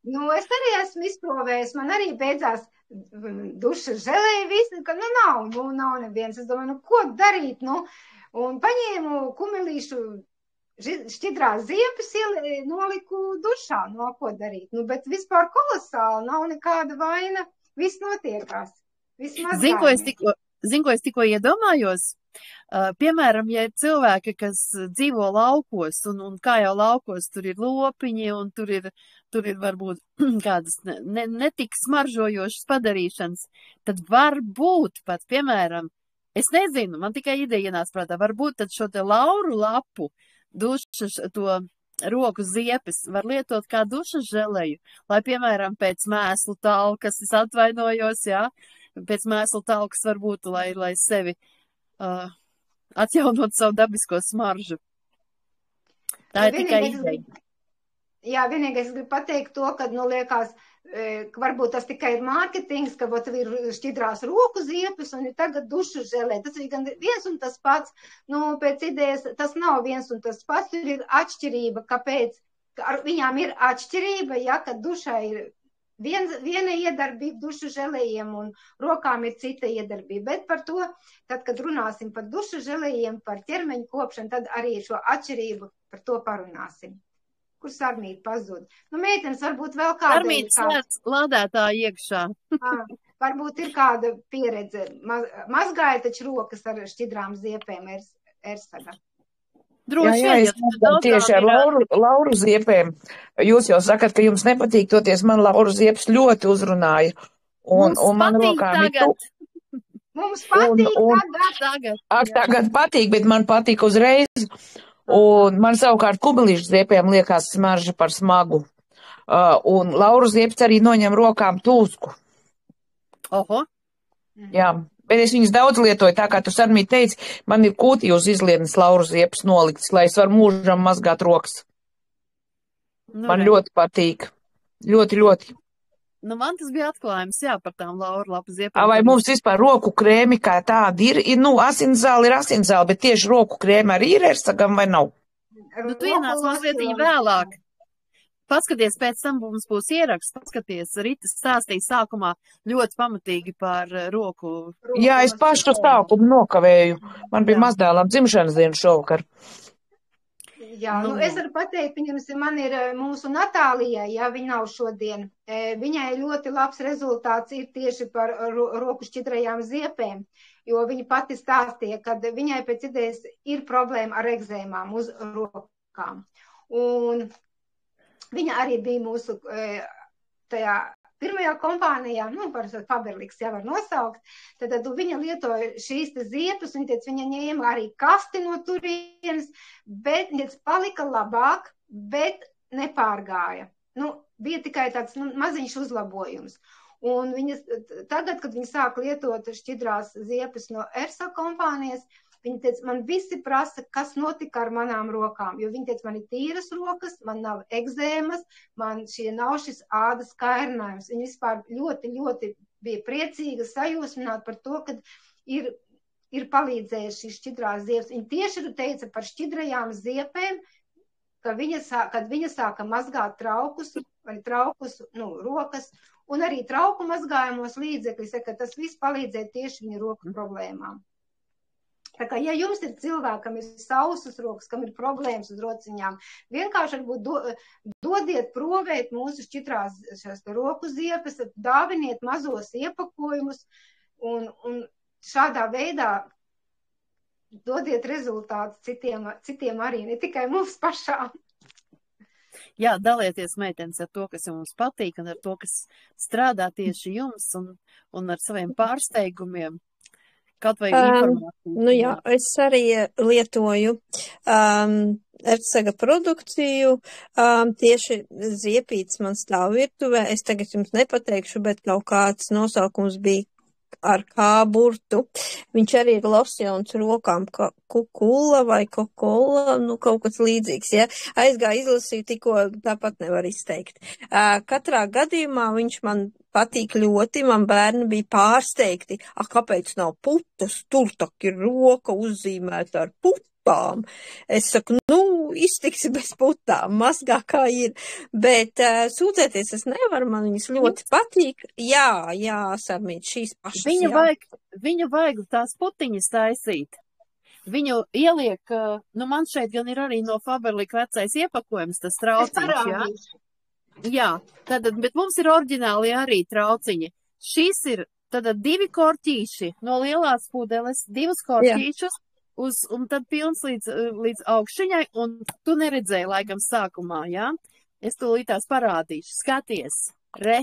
Nu, es arī esmu izprovējis, man arī beidzās duša želēja visu, ka, nu, nav neviens. Es domāju, nu, ko darīt, nu, un paņēmu kumelīšu šķidrās ziepes, noliku dušā, no ko darīt. Nu, bet vispār kolosāli, nav nekāda vaina, viss notiekās. Zin, ko es tikko iedomājos? Piemēram, ja ir cilvēki, kas dzīvo laukos, un kā jau laukos, tur ir lopiņi, un tur ir varbūt kādas netik smaržojošas padarīšanas, tad varbūt pat, piemēram, es nezinu, man tikai ideja ienāca prātā, varbūt tad šo te lauru lapu, dušas to roku ziepes var lietot kā dušas želeju, lai, piemēram, pēc mēslu talkas, es atvainojos, jā, pēc mēslu talkas varbūt, lai sevi atjaunot savu dabisko smaržu. Tā ir tikai ideja. Jā, vienīgais gribu pateikt to, ka, nu, liekas, ka varbūt tas tikai ir mārketings, ka tev ir šķidrās roku ziepes un ir tagad dušu želē. Tas ir gan viens un tas pats, nu, pēc idejas tas nav viens un tas pats, tur ir atšķirība, kāpēc, viņām ir atšķirība, ja, ka dušai ir viena iedarbība dušu želējiem un rokām ir cita iedarbība, bet par to, tad, kad runāsim par dušu želējiem, par ķermeņu kopšanu, tad arī šo atšķirību par to parunāsim. Kur Sarmīte pazūd? Nu, meitenes, varbūt vēl kāda... Sarmīte slēdz lādētā iekšā. Varbūt ir kāda pieredze. Mazgāja taču rokas ar šķidrām ziepēm Ersaga. Droši Jā, vien, es jo domāju tieši ar Lauru Ziepēm. Jūs jau sakat, ka jums nepatīk, toties man Laura Zieps ļoti uzrunāja. Mums Un man patīk rokām tagad. Mums patīk Tagad. tagad patīk, bet man patīk uzreiz. Un man savukārt kumelīšu ziepēm liekas smarža par smagu. Un Laura Zieps arī noņem rokām tūsku. Oho. Jā, bet es viņas daudz lietoju, tā kā tu Sarmīt teici, man ir kūtī uz izliednes Laura Zieps nolikts, lai es varu mūžam mazgāt rokas. Nu, Man re. ļoti patīk. Ļoti, ļoti. Nu, man tas bija atklājums, jā, par tām Laura lapu ziepēm. Vai mums vispār roku krēmi kā tādi ir? Nu, asinszāle ir asinszāle, bet tieši roku krēmi arī ir ersagam vai nav? Nu, tu ienāc mazliet vēlāk. Paskaties, pēc tam mums būs ieraksts, paskaties, Rita stāstīja sākumā ļoti pamatīgi par roku. Jā, es pašu sākumu nokavēju. Man bija mazdēlam dzimšanas diena šovakar. Jā, nu es varu pateikt, man ir mūsu Natālijai, ja viņa nav šodien, viņai ļoti labs rezultāts ir tieši par roku šķidrajām ziepēm, jo viņa pati stāstīja, ka viņai pēc idejas ir problēma ar egzēmām uz rokām. Un viņa arī bija mūsu tajā pirmajā kompānijā, nu, par Faberliks jau var nosaukt, tad viņa lietoja šīs ziepes, viņa teica, viņa ņēma arī kasti no turienes, bet viņa palika labāk, bet nepārgāja. Nu, bija tikai tāds maziņš uzlabojums. Un viņas, tagad, kad viņa sāk lietot šķidrās ziepes no Ersa kompānijas, viņa teica, man visi prasa, kas notika ar manām rokām, jo viņa teica, man ir tīras rokas, man nav egzēmas, man nav šis ādas kairinājums. Viņa vispār ļoti, ļoti bija priecīga, sajūsmināta par to, ka ir palīdzējuši šīs šķidrās ziepes. Viņa tieši teica par šķidrajām ziepēm, kad viņa sāka mazgāt traukus, rokas, un arī trauku mazgājumos līdzekļus, ka tas viss palīdzēja tieši viņa roku problēmām. Tā kā, ja jums ir cilvēki, kam ir sausas rokas, kam ir problēmas uz rociņām, vienkārši varbūt dodiet provēt mūsu šķitrās roku ziepes, dāviniet mazos iepakojumus un šādā veidā dodiet rezultātus citiem arī, ne tikai mums pašām. Jā, dalieties, meitenes, ar to, kas jums patīk un ar to, kas strādā tieši jums un ar saviem pārsteigumiem. Kaut vai informāciju. Nu jā, es arī lietoju Ersaga produkciju, tieši ziepītes man stāv virtuvē, es tagad jums nepateikšu, bet kaut kāds nosaukums bija ar kā burtu. Viņš arī ir losjons rokām, kukula vai kokola, nu kaut kas līdzīgs, ja. Aizgāju izlasīju, tikko tāpat nevar izteikt. Katrā gadījumā viņš man patīk ļoti, man bērni bija pārsteigti. Kāpēc nav putas? Tur tak ir roka uzzīmēta ar putām. Es saku, iztiksi bez putām, mazgā kā ir, bet sūdzēties es nevaru, man viņas ļoti patīk. Jā, Sarmīt, šīs pašas. Viņa vajag tās putiņas taisīt. Viņu ieliek, man šeit gan ir arī no Faberlika vecais iepakojums, tas trauciņš, jā? Jā, bet mums ir oriģināli arī trauciņi. Šīs ir tad 2 korķīši no lielās pudeles, 2 korķīšus, un tad pilns līdz augšņai, un tu neredzēji laikam sākumā, jā? Es tūlītās parādīšu. Skaties, re.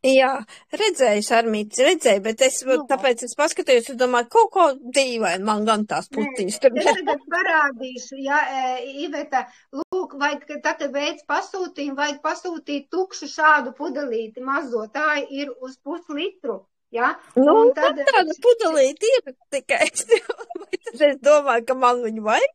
Jā, redzēju, Sarmīt, bet tāpēc es paskatījos, un domāju, kaut ko dīvaini, man gan tās putiņas tur. Es tagad parādīšu, jā, Iveta, lūk, vajag, tā, kad veids pasūtījumu, vajag pasūtīt tukšu šādu pudelīti mazo, tā ir uz puslitru. Ja? Tad tāda pudelīte ir tikai. Tad es domāju, ka man viņu vajag.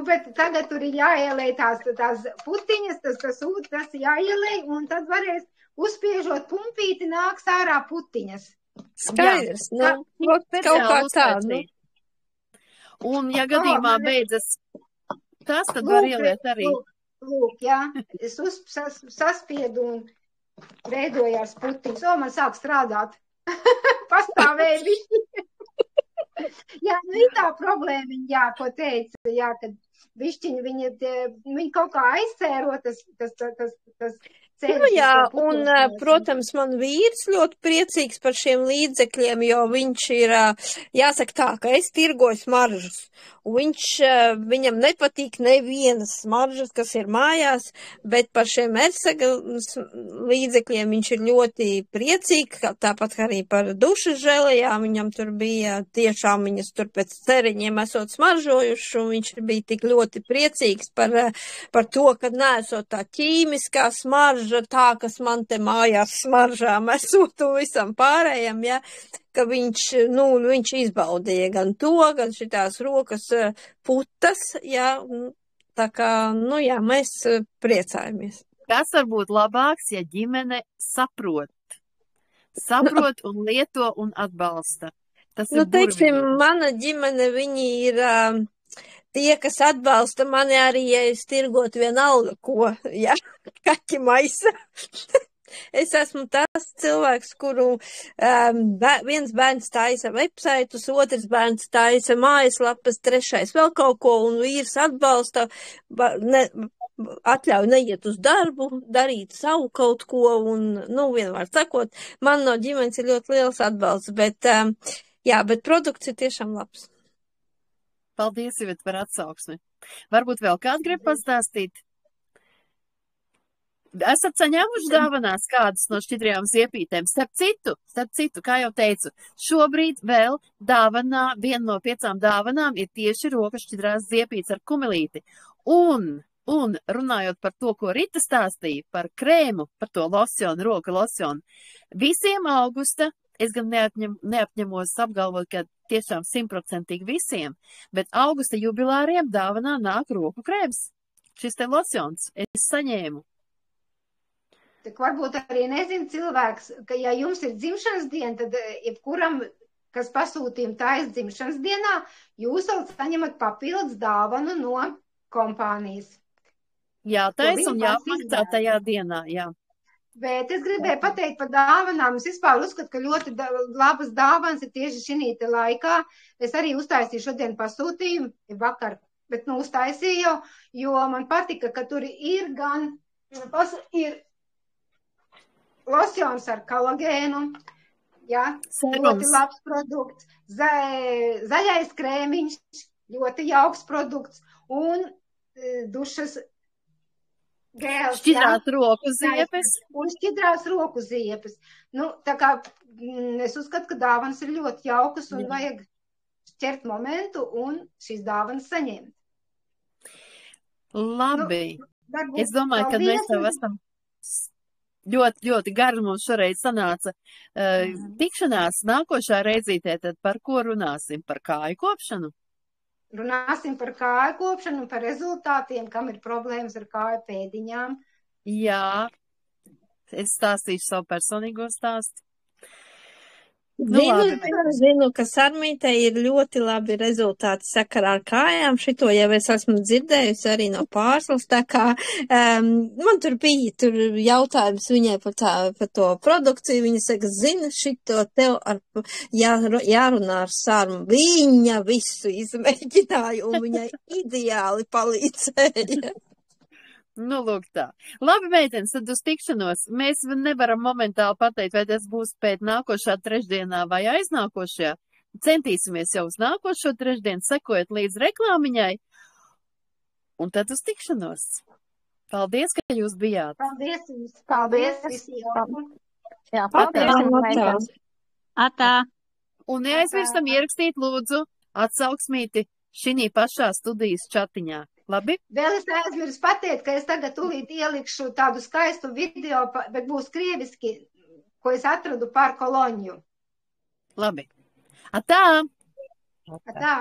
Bet tagad tur ir jāielēj tās putiņas, tas jāielēj, un tad varēs uzspiežot pumpīti, nāks ārā putiņas. Skaidrs, kaut kā tāda. Un, ja gadījumā beidzas tas, tad var ieliet arī. Lūk, jā, es saspiedu un veidojās putiņas. Man sāk strādāt. Pastāvēja višķi. Jā, ir tā problēma, jā, ko teica, jā, kad višķiņi, viņi kaut kā aizsēro tas ceļus. Jā, uz to un, putošanos. protams, man vīrs ļoti priecīgs par šiem līdzekļiem, jo viņš ir, jāsaka tā, ka es tirgoju smaržas, un viņam nepatīk nevienas smaržas, kas ir mājās, bet par šiem Ersaga līdzekļiem viņš ir ļoti priecīgs, tāpat arī par dušas žēlējām, viņam tur bija tiešām viņas tur pēc ceriņiem esot smaržojuši, un viņš bija tik ļoti priecīgs par to, ka neesot tā ķīmiskā smarža, tā, kas man te mājās smaržām esot un visam pārējam, ja, ka viņš izbaudīja gan to, gan šitās rokas putas, ja, tā kā, jā, mēs priecājamies. Kas var būt labāks, ja ģimene saprot un lieto un atbalsta? Tas ir teiksim, burvīgi. mana ģimene, viņi ir tie, kas atbalsta mani arī, ja es tirgot vienalga ko, ja, kaķi maisa. Es esmu tas cilvēks, kuru viens bērns taisa websaitus, otrs bērns taisa mājaslapas, trešais vēl kaut ko, un vīrs atbalsta, atļauj neiet uz darbu, darīt savu kaut ko, un, vienmēr sakot, man no ģimenes ir ļoti liels atbalsts, bet produkts ir tiešām labs. Paldies, Iveta, par atsauksmi. Varbūt vēl kāds grib pastāstīt? Esat saņēmuši dāvanās kādas no šķidrajām ziepītēm? Starp citu, kā jau teicu, šobrīd vēl viena no 5 dāvanām ir tieši rokas šķidrās ziepītes ar kumelīti. Un runājot par to, ko Rita stāstīja, par krēmu, par to losjonu, roka losjonu, visiem augusta, es gan neapņemos apgalvot, ka tiešām 100% visiem, bet augusta jubilāriem dāvanā nāk roku krēms. Šis te losjons es saņēmu. Tak varbūt arī nezina cilvēks, ka ja jums ir dzimšanas diena, tad jebkuram, kas pasūtījumu taisa dzimšanas dienā, jūs vēl saņemat papildus dāvanu no kompānijas. Jātaisa un jāmaksā tajā dienā, jā. Bet es gribēju pateikt par dāvanām. Es vispār uzskatu, ka ļoti labas dāvanas ir tieši šī laikā. Es arī uztaisīju šodien pasūtījumu vakar, bet uztaisīju, jo man patika, ka tur ir gan ir losjons ar kolagēnu, jā, ļoti labs produkts, zaļais krēmiņš, ļoti jauks produkts un dušas gēls, šķidrās roku ziepes. Un šķidrās roku ziepes. Tā kā es uzskatu, ka dāvanas ir ļoti jaukas un vajag ķert momentu un šīs dāvanas saņemt. Labi. Es domāju, ka mēs jau esam ļoti, ļoti gari mums šoreiz sanāca tikšanās nākošā reizītē, tad par ko runāsim? Par kāju kopšanu? Runāsim par kāju kopšanu un par rezultātiem, kam ir problēmas ar kāju pēdiņām. Jā, es stāstīšu savu personīgo stāstu. Zinu, ka Sarmītei ir ļoti labi rezultāti sakarā ar kājām. Šito jau es esmu dzirdējusi arī no pārslas, tā kā man tur bija jautājums viņai par to produkciju. Viņa saka, zina, šito tev jārunā ar Sarmu. Viņa visu izmēģināja un viņai ideāli palīdzēja. Lūk tā. Labi, meitenes, tad uz tikšanos. Mēs nevaram momentāli pateikt, vai tas būs pēc nākošā trešdienā vai aiznākošajā. Centīsimies jau uz nākošo trešdienu, sekojot līdz reklāmiņai. Un tad uz tikšanos. Paldies, ka jūs bijāt. Paldies jums. Paldies. Jā, paldies. Atā. Un neaizmirstam ierakstīt lūdzu atsauksmīti šī pašā studijas čatiņā. Labi? Vēl es aizmirsu pateikt, ka es tagad tūlīt ielikšu tādu skaistu video, bet būs krieviski, ko es atradu par Koloņu. Labi. Atā! Atā!